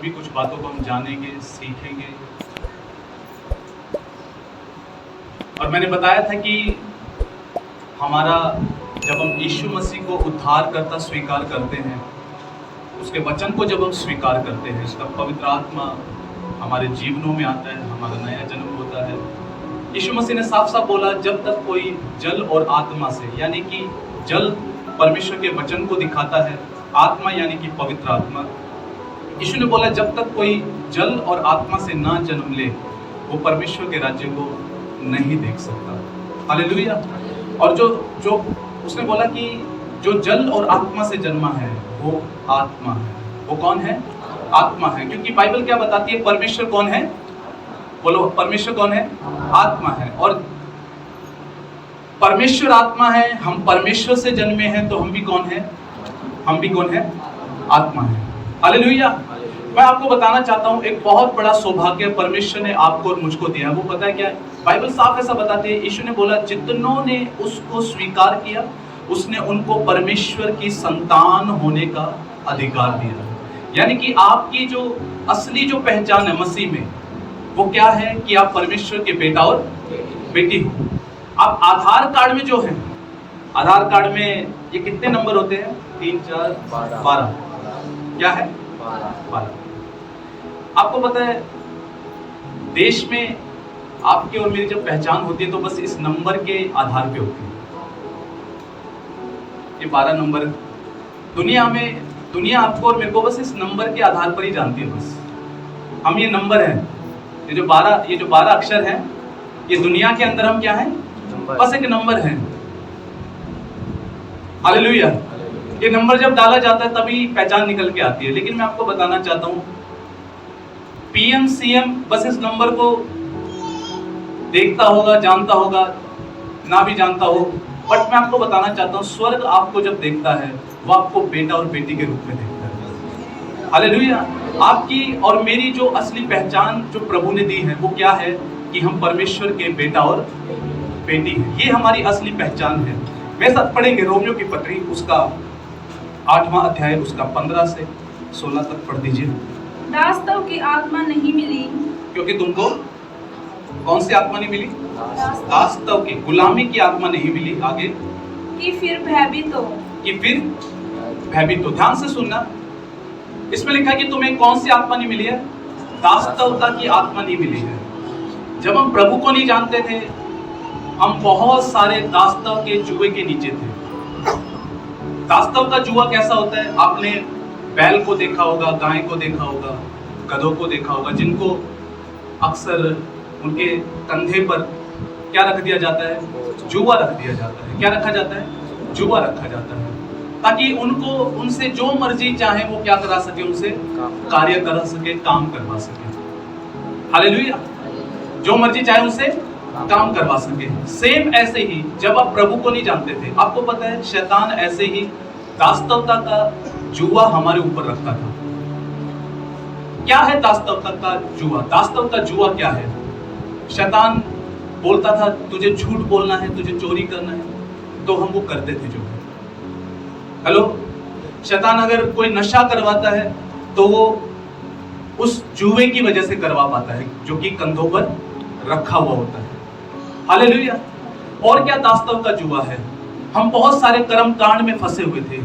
भी कुछ बातों को हम जानेंगे, सीखेंगे। और मैंने बताया था कि हमारा जब हम यीशु मसीह को उद्धारकर्ता स्वीकार करते हैं, उसके वचन को जब हम स्वीकार करते हैं, तब पवित्र आत्मा हमारे जीवनों में आता है, हमारा नया जन्म होता है। यीशु मसीह ने साफ साफ बोला, जब तक कोई जल और आत्मा से, यानी कि जल परमेश्वर के वचन को दिखाता है, आत्मा यानी कि पवित्र आत्मा। यीशु ने बोला जब तक कोई जल और आत्मा से ना जन्म ले, वो परमेश्वर के राज्य को नहीं देख सकता। हालेलुया। और जो उसने बोला कि जो जल और आत्मा से जन्मा है वो आत्मा है। वो कौन है? आत्मा है। क्योंकि बाइबल क्या बताती है? परमेश्वर कौन है? बोलो, परमेश्वर कौन है? आत्मा है। और परमेश्वर आत्मा है, हम परमेश्वर से जन्मे हैं, तो हम भी कौन है? हम भी कौन है? आत्मा है। हालेलुया। मैं आपको बताना चाहता हूं, एक बहुत बड़ा सौभाग्य परमेश्वर ने आपको और मुझको दिया है। वो पता है क्या है? बाइबल साफ ऐसा बताती है, यीशु ने बोला जितनों ने उसको स्वीकार किया, उसने उनको परमेश्वर की संतान होने का अधिकार दिया। यानी कि आपकी जो असली जो पहचान है मसीह में, वो क्या है? कि आप परमेश्वर के बेटा और बेटी हो। आप आधार कार्ड में जो है, आधार कार्ड में ये कितने नंबर होते हैं? 3, 4, 12। क्या है? 12। आपको पता है देश में आपकी और मेरी जब पहचान होती है तो बस इस नंबर के आधार पे होती है। ये 12 नंबर। दुनिया आपको और मेरे को बस इस नंबर के आधार पर ही जानती है। बस हम ये नंबर है, ये जो 12 अक्षर हैं, ये दुनिया के अंदर हम क्या हैं? बस एक नंबर है। हालेलुया। ये नंबर जब डाला जाता है तभी पहचान निकल के आती है। लेकिन मैं आपको बताना चाहता हूं, पीएम सीएम बस इस नंबर को देखता होगा, जानता होगा, ना भी जानता हो, बट मैं आपको बताना चाहता हूं, स्वर्ग आपको जब देखता है वो आपको बेटा और बेटी के रूप में देखता है। हालेलुया। आपकी और मेरी जो असली पहचान जो प्रभु ने दी है वो क्या है? कि हम परमेश्वर के बेटा और बेटी हैं। ये हमारी असली पहचान है। मेरे साथ पढ़ेंगे रोमियो की पत्री, उसका 8वां अध्याय, उसका 15 से 16 तक पढ़ दीजिए। दासत्व की आत्मा नहीं मिली, क्योंकि तुमको कौन सी आत्मा नहीं मिली? दासत्व की, गुलामी की आत्मा नहीं मिली। आगे कि फिर भयभीत हो। कि फिर भयभीत हो। ध्यान से सुनना, इसमें लिखा है कि तुम्हें कौन सी आत्मा नहीं मिली है? दासत्वता की आत्मा नहीं मिली है। जब हम प्रभु को नहीं जानते थे, हम बहुत सारे दासत्व के जुए के नीचे थे। दासत्व का जुआ कैसा होता है? आपने बैल को देखा होगा, गाय को देखा होगा, गधों को देखा होगा, जिनको अक्सर उनके कंधे पर क्या रख दिया जाता है? जुआ रख दिया जाता है। क्या रखा जाता है? जुआ रखा जाता है, ताकि उनको उनसे जो मर्जी चाहे वो क्या करा सके, उनसे कार्य करा सके, काम करवा सके। हालेलुया। जो मर्जी चाहे उनसे काम करवा सके। सेम ऐसे ही जब आप प्रभु को नहीं जानते थे, आपको पता है शैतान ऐसे ही दासत्वता का जुआ हमारे ऊपर रखता था। क्या है दासत्वता का जुआ? दासत्व का जुआ क्या है? शैतान बोलता था तुझे झूठ बोलना है, तुझे चोरी करना है, तो हम वो करते थे जो। हेलो, शैतान अगर कोई नशा करवाता है तो वो उस जुए की वजह से करवा पाता है, जो कि कंधों पर रखा हुआ होता है। हालेलुया। और क्या दासत्व का जुआ है? हम बहुत सारे कर्म कांड में फंसे हुए थे।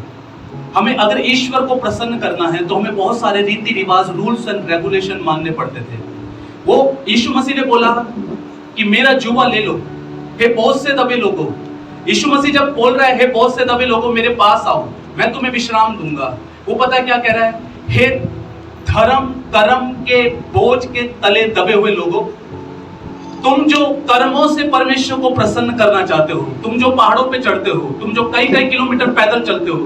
हमें अगर ईश्वर को प्रसन्न करना है तो हमें बहुत सारे रीति रिवाज, रूल्स एंड रेगुलेशन मानने पड़ते थे। वो यीशु मसीह ने बोला कि मेरा जुआ ले लो, हे बहुत से दबे लोगों। यीशु मसीह जब बोल रहा है हे बहुत से दबे लोगों मेरे पास आओ, मैं तुम्हें विश्राम दूंगा, वो पता है क्या कह रहा है? हे धर्म कर्म के बोझ के तले दबे हुए लोगों, तुम जो कर्मों से परमेश्वर को प्रसन्न करना चाहते हो, तुम जो पहाड़ों पे चढ़ते हो, तुम जो कई कई किलोमीटर पैदल चलते हो,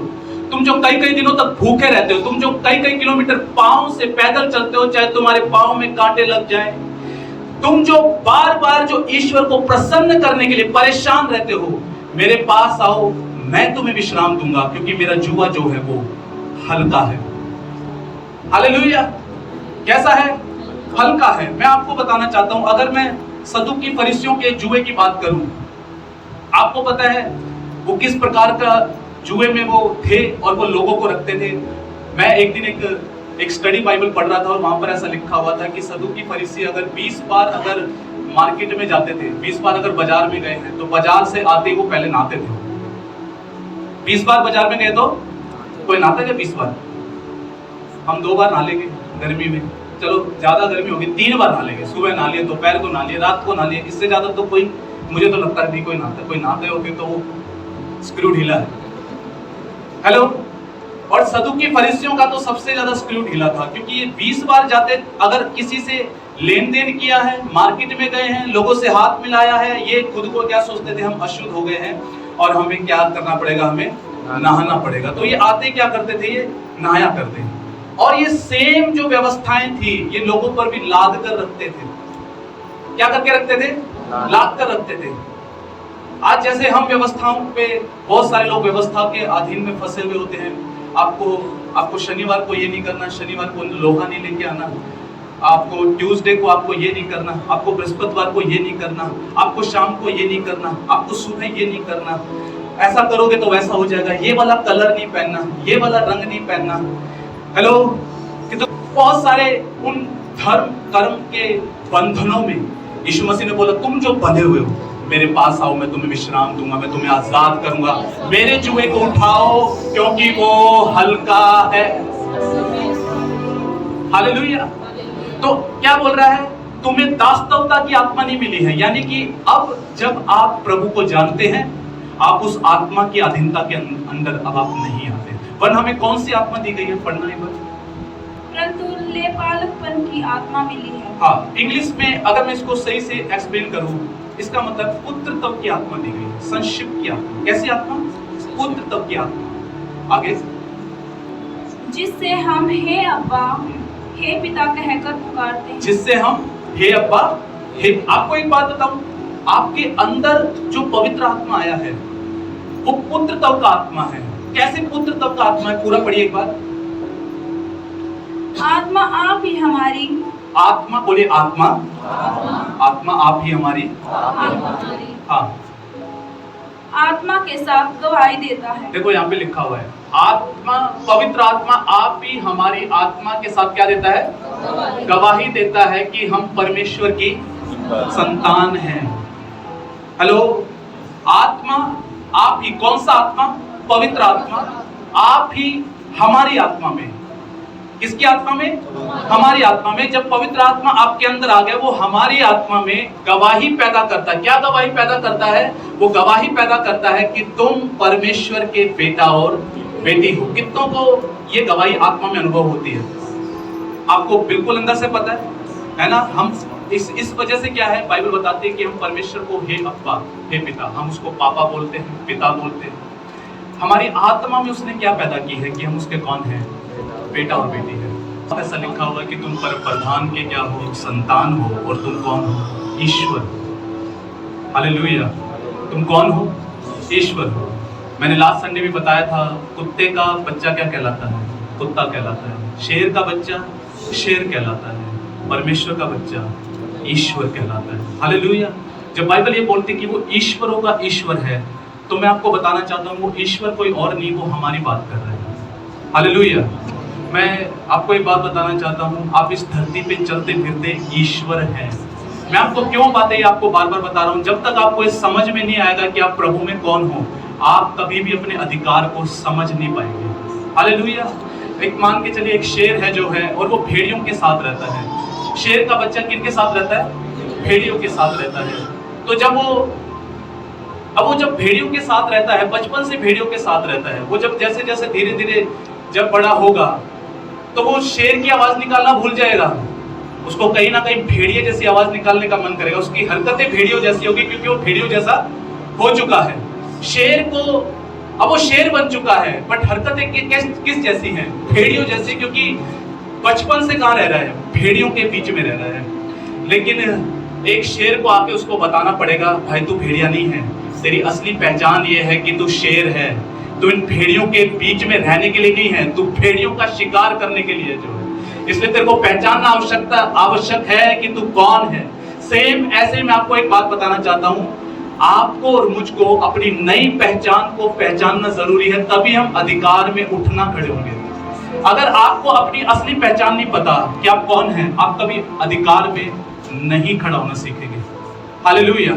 तुम जो कई कई दिनों तक भूखे रहते हो, तुम जो कई कई किलोमीटर पांव से पैदल चलते हो, चाहे तुम्हारे पांव में कांटे लग जाए, तुम जो बार बार जो ईश्वर को प्रसन्न करने के लिए परेशान रहते हो, मेरे पास आओ, मैं तुम्हें विश्राम दूंगा, क्योंकि मेरा जुआ जो है वो हल्का है। हालेलुया। कैसा है? हल्का है। मैं आपको बताना चाहता हूं, अगर मैं सदूकी फरीसियों के जुए की बात करूं, आपको पता है वो किस प्रकार का जुए में वो थे और वो लोगों को रखते थे। मैं एक दिन एक एक स्टडी बाइबल पढ़ रहा था और वहां पर ऐसा लिखा हुआ था कि सदूकी फरीसी अगर 20 बार अगर मार्केट में जाते थे, 20 बार अगर बाजार में गए हैं, तो बाजार से आते ही वो पहले नहाते थे। 20 बार बाजार में गए तो कोई नहाता क्या 20 बार? हम 2 बार नहा लेंगे गर्मी में, चलो ज्यादा गर्मी होगी 3 बार नहा लेंगे, सुबह नहा लिए, दोपहर को नहा लिए, रात को नहा लिए, इससे ज्यादा तो कोई, मुझे तो लगता है नहीं कोई नहाता। कोई नहाते होते तो वो स्क्रू ढीला है। हेलो। और सदूकी फरीसियों का तो सबसे ज्यादा स्क्रू ढीला था, क्योंकि ये 20 बार जाते, अगर किसी से लेन देन किया है, मार्केट में गए हैं, लोगों से हाथ मिलाया है, ये खुद को क्या सोचते थे, हम अशुद्ध हो गए हैं और हमें क्या करना पड़ेगा, हमें नहाना पड़ेगा। तो ये आते क्या करते थे, ये नहाया करते हैं। और ये सेम जो व्यवस्थाएं थी ये लोगों पर भी लाद कर रखते थे। क्या करके रखते थे? लाद कर रखते थे। आज जैसे हम व्यवस्थाओं पे, बहुत सारे लोग व्यवस्था के अधीन में फंसे हुए होते हैं। आपको शनिवार को ये नहीं करना, शनिवार को लोहा नहीं लेके आना, आपको ट्यूसडे को आपको ये नहीं करना, आपको बृहस्पतिवार को ये नहीं करना, आपको शाम को ये नहीं करना, आपको सुबह ये नहीं करना, ऐसा करोगे तो वैसा हो जाएगा, ये वाला कलर नहीं पहनना, ये वाला रंग नहीं पहनना। हेलो। कि तो बहुत सारे उन धर्म कर्म के बंधनों में यीशु मसीह ने बोला, तुम जो बंधे हुए हो मेरे पास आओ, मैं तुम्हें विश्राम दूंगा, मैं तुम्हें आजाद करूंगा, मेरे जुए को उठाओ क्योंकि वो हल्का है। हालेलुया। तो क्या बोल रहा है? तुम्हें दासत्वता की आत्मा नहीं मिली है, यानी कि अब जब आप प्रभु को जानते हैं, आप उस आत्मा की अधीनता के अंदर अब आप नहीं आते। वरना हमें कौन सी आत्मा दी गई है? पढ़ना एक बार। परंतु लेपालकपन की आत्मा मिली है। हाँ, इंग्लिश में अगर मैं इसको सही से एक्सप्लेन करूं, इसका मतलब पुत्रत्व की आत्मा दी गई है, संक्षिप्त की आत्मा। कैसी आत्मा? पुत्रत्व की आत्मा। आगे, जिससे हम हे अब्बा हे पिता कहकर पुकारते हैं। जिससे हम हे अब्बा हे। आपको एक बात बताऊं, आपके अंदर जो पवित्र आत्मा आया है वो पुत्रत्व का आत्मा है। कैसे पुत्रत्व का आत्मा है? पूरा पढ़िए एक बार। आत्मा आप ही हमारी, आत्मा बोलिए, आत्मा आत्मा आप ही हमारी, हाँ, आत्मा के साथ गवाही देता है। देखो यहाँ पे लिखा हुआ है, आत्मा, पवित्र आत्मा आप ही हमारी आत्मा के साथ क्या देता है? गवाही देता है कि हम परमेश्वर की संतान हैं। हेलो। आत्मा आप ही, कौन सा आत्मा? पवित्र आत्मा आप ही हमारी आत्मा में। किसकी आत्मा में? हमारी आत्मा में। जब पवित्र आत्मा आपके अंदर आ गया, वो हमारी आत्मा में गवाही पैदा करता है। क्या गवाही पैदा करता है? वो गवाही पैदा करता है कि तुम परमेश्वर के बेटा और बेटी हो। कितनों को ये गवाही आत्मा में अनुभव होती है? आपको बिल्कुल अंदर से पता है ना? हम इस वजह से क्या है, बाइबल बताती है कि हम परमेश्वर को हे अब्बा हे पिता, हम उसको पापा बोलते हैं, पिता बोलते हैं। हमारी आत्मा में उसने क्या पैदा की है कि हम उसके कौन हैं? बेटा और बेटी है। ऐसा लिखा हुआ है कि तुम पर प्रधान के क्या हो? संतान हो। और तुम कौन हो? ईश्वर। हालेलुया। तुम कौन हो? ईश्वर हो। मैंने लास्ट संडे भी बताया था, कुत्ते का बच्चा क्या कहलाता है? कुत्ता कहलाता है। शेर का बच्चा शेर कहलाता है। परमेश्वर का बच्चा ईश्वर कहलाता है। हालेलुया। जब बाइबल ये बोलती है कि वो ईश्वरों का ईश्वर है, तो मैं आपको बताना चाहता हूँ वो ईश्वर कोई और नहीं, वो हमारी बात कर रहे हैं। हालेलुया। मैं आपको एक बात बताना चाहता हूँ, आप इस धरती पे चलते फिरते ईश्वर हैं। मैं आपको क्यों बातें आपको बार बार बता रहा हूँ, जब तक आपको ये समझ में नहीं आएगा कि आप प्रभु में कौन हो, आप कभी भी अपने अधिकार को समझ नहीं पाएंगे। हालेलुया। एक मान के चलिए, एक शेर है जो है, और वो भेड़ियों के साथ रहता है। शेर का बच्चा किनके साथ रहता है? भेड़ियों के साथ रहता है। तो जब वो जब भेड़ियों के साथ रहता है, बचपन से भेड़ियों के साथ रहता है, वो जब जैसे जैसे धीरे धीरे जब बड़ा होगा तो वो शेर की आवाज निकालना भूल जाएगा। उसको कहीं ना कहीं भेड़िए जैसी आवाज निकालने का मन करेगा। उसकी हरकतें भेड़ियों जैसी होगी, क्योंकि वो भेड़ियों जैसा हो चुका है। शेर को अब वो शेर बन चुका है, बट हरकतें किस जैसी हैं? भेड़ियों जैसी, क्योंकि बचपन से कहाँ रह रहा है? भेड़ियों के बीच में रह रहा है। लेकिन एक शेर को आके उसको बताना पड़ेगा, भाई तू भेड़िया नहीं है, तेरी असली पहचान ये है कि तू शेर है। तू इन भेड़ियों के बीच में रहने के लिए नहीं है, तू भेड़ियों का शिकार करने के लिए जो है। इसलिए तेरे को पहचानना आवश्यक है कि तू कौन है। सेम ऐसे मैं आपको एक बात बताना चाहता हूँ, आपको और मुझको अपनी नई पहचान को पहचानना जरूरी है, तभी हम अधिकार में उठना खड़े होंगे। अगर आपको अपनी असली पहचान नहीं पता कि आप कौन हैं, आप कभी अधिकार में नहीं खड़ा होना सीखेंगे। हालेलुया।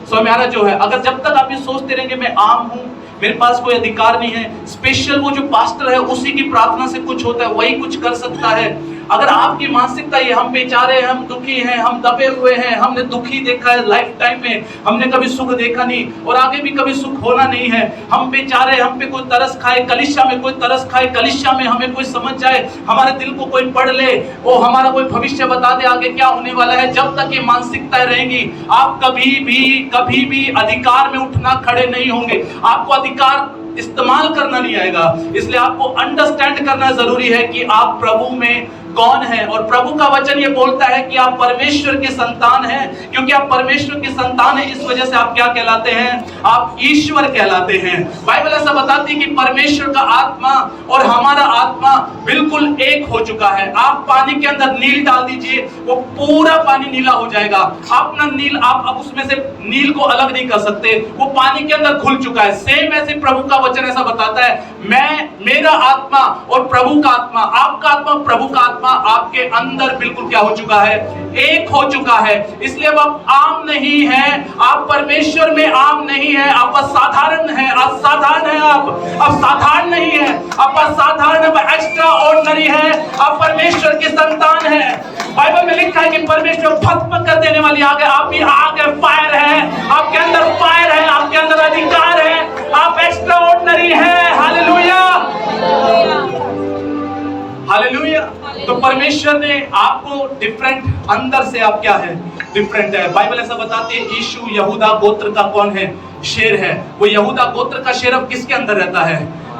सो मेरा जो है, अगर जब तक आप ये सोचते रहेंगे मैं आम हूं, मेरे पास कोई अधिकार नहीं है, स्पेशल वो जो पास्टर है उसी की प्रार्थना से कुछ होता है, वही कुछ कर सकता है, अगर आपकी मानसिकता ये हम बेचारे हैं, हम दुखी हैं, हम दबे हुए हैं, हमने दुखी देखा है लाइफ टाइम में, हमने कभी सुख देखा नहीं और आगे भी कभी सुख होना नहीं है, हम बेचारे, हम पे कोई तरस खाए, कलिशा में कोई तरस खाए, कलिशा में हमें कोई समझ जाए, हमारे दिल को कोई पढ़ ले, वो हमारा कोई भविष्य बता दे आगे क्या होने वाला है, जब तक ये मानसिकता रहेंगी आप कभी भी अधिकार में उठना खड़े नहीं होंगे, आपको अधिकार इस्तेमाल करना नहीं आएगा। इसलिए आपको अंडरस्टैंड करना जरूरी है कि आप प्रभु में कौन है। और प्रभु का वचन ये बोलता है कि आप परमेश्वर के संतान हैं। क्योंकि आप परमेश्वर के संतान हैं, इस वजह से आप क्या कहलाते हैं? आप ईश्वर कहलाते हैं। बाइबल ऐसा बताती है कि परमेश्वर का आत्मा और हमारा आत्मा बिल्कुल एक हो चुका है। आप पानी के अंदर नील डाल दीजिए, वो पूरा पानी नीला हो जाएगा। अपना नील, आप अब उसमें से नील को अलग नहीं कर सकते, वो पानी के अंदर घुल चुका है। सेम ऐसे प्रभु का वचन ऐसा बताता है, मेरा आत्मा और प्रभु का आत्मा, आपका आत्मा प्रभु का आत्मा आपके अंदर बिल्कुल क्या हो चुका है? एक हो चुका है। इसलिए अब आप आम नहीं हैं, आप परमेश्वर में आम नहीं है, आप असाधारण है, असाधारण है। आप अब साधारण नहीं है, आप असाधारण है, एक्स्ट्रा ऑर्डिनरी है, आप परमेश्वर के संतान है। बाइबल में लिखा है कि परमेश्वर भस्म कर देने वाली आग है, आप भी आग है, फायर है, आपके अंदर फायर है, आपके अंदर अधिकार है, आप एक्स्ट्रा ऑर्डिनरी है। Hallelujah, hallelujah. तो परमेश्वर ने आपको डिफरेंट, अंदर से आप क्या है? डिफरेंट है। बाइबल ऐसा बताती है यीशु यहूदा गोत्र का कौन है? शेर है। वो यहूदा गोत्र का शेर अब किसके अंदर रहता है?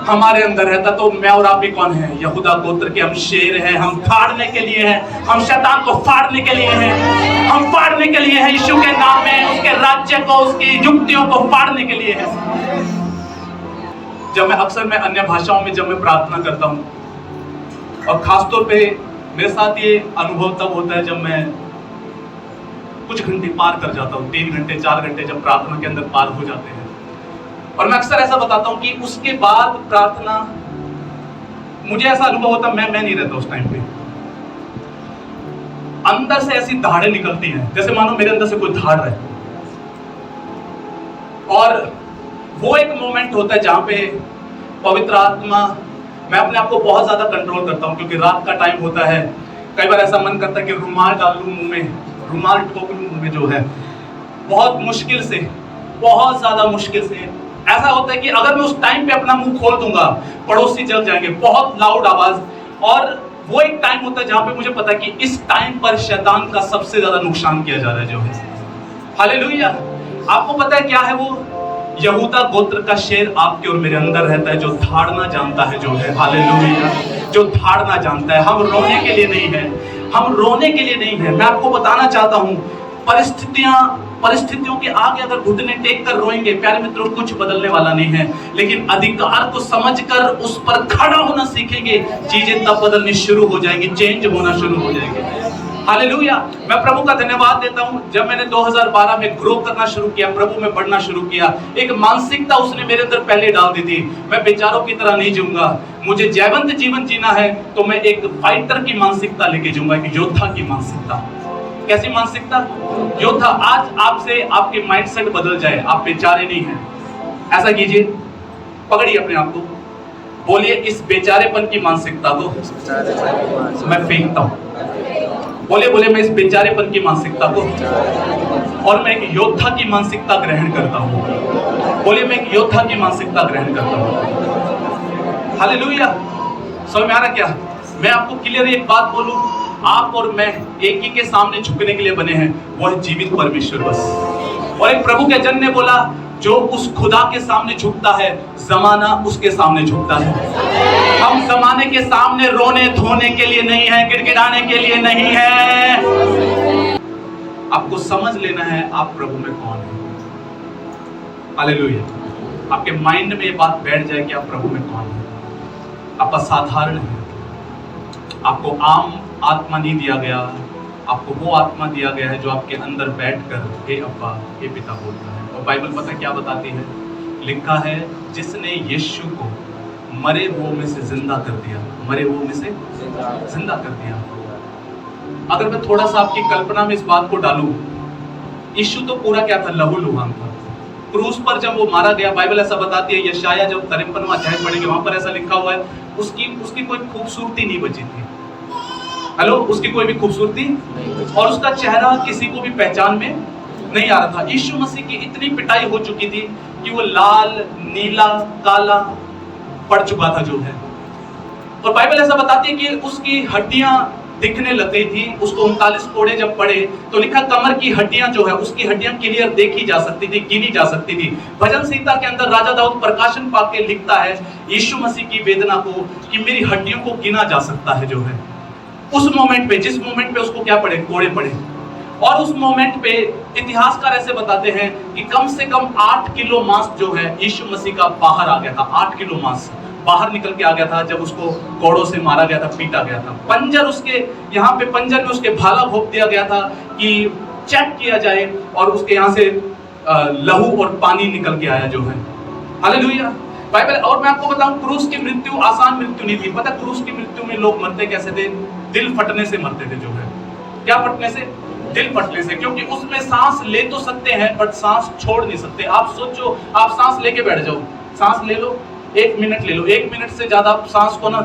हमारे अंदर रहता। तो मैं और आप भी कौन है? यहूदा गोत्र के हम शेर हैं। हम फाड़ने के लिए हैं, हम शैतान को फाड़ने के लिए हैं, हम फाड़ने के लिए हैं यीशु के नाम में, उसके राज्य को, उसकी युक्तियों को फाड़ने के लिए है। जब मैं अक्सर मैं अन्य भाषाओं में जब मैं प्रार्थना करता हूँ, और खासतौर पे मेरे साथ ये अनुभव तब होता है जब मैं कुछ घंटे पार कर जाता हूँ, 3 घंटे 4 घंटे जब प्रार्थना के अंदर पार हो जाते हैं, और मैं अक्सर ऐसा बताता हूँ कि उसके बाद प्रार्थना, मुझे ऐसा अनुभव होता मैं नहीं रहता उस टाइम पे। अंदर से ऐसी धाड़ें निकलती हैं जैसे मानो मेरे अंदर से कोई धाड़ रहे, और वो एक मोमेंट होता है जहां पे पवित्र आत्मा, मैं अपने आप को बहुत ज्यादा कंट्रोल करता हूँ क्योंकि रात का टाइम होता है। कई बार ऐसा मन करता है कि रुमाल डाल लूं मुंह में, रुमाल ठोक लूं मुंह में, जो है बहुत मुश्किल से, बहुत ज्यादा मुश्किल से। ऐसा होता है कि अगर मैं उस टाइम पे अपना मुंह खोल दूंगा, पड़ोसी जग जाएंगे, बहुत लाउड आवाज। और वो एक टाइम होता है जहां पे मुझे पता है कि इस टाइम पर शैतान का सबसे ज्यादा नुकसान किया जा रहा है, जो है। हालेलुया। आपको पता है क्या है वो? यहूदा गोत्र का शेर आपके और मेरे अंदर रहता है, जो धाड़ना जानता है, जो है। हालेलुया। जो धाड़ना जानता है। हम रोने के लिए नहीं है, हम रोने के लिए नहीं है। मैं आपको बताना चाहता हूं, परिस्थितियों के आगे अगर घुटने टेक कर रोएंगे, प्यारे मित्रों, कुछ बदलने वाला नहीं है। लेकिन अधिकार को समझकर उस पर खड़ा होना सीखेंगे, चीजें तब बदलनी शुरू हो जाएंगी, चेंज होना शुरू हो जाएंगे। हालेलुया। मैं प्रभु का धन्यवाद देता हूं, जब मैंने 2012 में ग्रो करना शुरू किया, प्रभु में बढ़ना शुरू किया, एक मानसिकता उसने मेरे अंदर पहले डाल दी थी, मैं बेचारों की तरह नहीं जीऊंगा, मुझे जयवंत जीवन जीना है, तो मैं एक फाइटर की मानसिकता लेके जीऊंगा, एक योद्धा की मानसिकता। कैसी मानसिकता? योद्धा। आज आपसे आपके माइंडसेट बदल जाए, आप बेचारे नहीं हैं। ऐसा कीजिए, पकड़िए अपने आप को, बोलिए इस बेचारेपन की मानसिकता को मैं फेंकता हूं। बोले मैं इस बेचारेपन की मानसिकता को, और मैं एक योद्धा की मानसिकता ग्रहण करता हूं। बोले मैं एक योद्धा की मानसिकता ग्रहण करता हूं। हालेलुया। समझ में आ रहा क्या? मैं आपको क्लियर एक बात बोलूं, आप और मैं एक ही के सामने झुकने के लिए बने हैं, वो है जीवित परमेश्वर बस। और एक प्रभु के जन ने बोला, जो उस खुदा के सामने झुकता है, जमाना उसके सामने झुकता है। हम जमाने के सामने रोने धोने के लिए नहीं है, गिड़गिड़ाने के लिए नहीं है। आपको समझ लेना है आप प्रभु में कौन है। हालेलुया। आपके माइंड में ये बात बैठ जाए कि आप प्रभु में कौन है। आप असाधारण हैं, आपको आम आत्मा नहीं दिया गया, आपको वो आत्मा दिया गया है जो आपके अंदर बैठकर हे अब्बा हे पिता बोलता है। और बाइबल पता क्या बताती है? लिखा है, जिसने यीशु को मरे हुओं में से जिंदा कर दिया, मरे हुओं में से जिंदा कर दिया। अगर मैं थोड़ा सा आपकी कल्पना में इस बात को डालूं, यीशु तो पूरा क्या था, लहूलुहान था। क्रूस पर जब वो मारा गया, बाइबल ऐसा बताती है, यशाया जब 53वां अध्याय पढ़ेंगे वहां पर ऐसा लिखा हुआ है, उसकी कोई खूबसूरती नहीं बची थी। हेलो, उसकी कोई भी खूबसूरती, और उसका चेहरा किसी को भी पहचान में नहीं आ रहा था। यीशु मसीह की इतनी पिटाई हो चुकी थी कि वो लाल, नीला, काला पड़ चुका था जो है। और बाइबल ऐसा बताती है कि उसकी हड्डियां दिखने लग गई थी। उसको 39 कोड़े जब पड़े तो लिखा कमर की हड्डियां जो है, उसकी हड्डियां क्लियर देखी जा सकती थी, गिनी जा सकती थी। भजन संहिता के अंदर राजा दाऊद प्रकाशन पाके लिखता है यीशु मसीह की वेदना को कि मेरी हड्डियों को गिना जा सकता है जो है। उस मोमेंट पे, जिस मोमेंट पे उसको क्या पड़े, कोड़े पड़े, और उस मोमेंट पे इतिहासकार ऐसे बताते हैं कि कम से कम 8 किलो मांस जो है यीशु मसीह का बाहर आ गया था। 8 किलो मांस बाहर निकल के आ गया था जब उसको कोड़ों से मारा गया था, पीटा गया था। पंजर उसके यहाँ पे, पंजर में उसके भाला घोंप दिया गया था कि चेक किया जाए, और उसके यहाँ से लहू और पानी निकल के आया जो है। हालेलुया। बाइबल, और मैं आपको बताऊं, क्रूस की मृत्यु आसान मृत्यु नहीं थी। पता क्रूस की मृत्यु में लोग मरते कैसे थे? दिल फटने से मरते थे जो है। क्या फटने से? दिल फटने से, क्योंकि उसमें सांस ले तो सकते हैं बट सांस छोड़ नहीं सकते। आप सोचो, आप सांस लेके बैठ जाओ, सांस ले लो, 1 मिनट ले लो, 1 मिनट से ज्यादा आप सांस को ना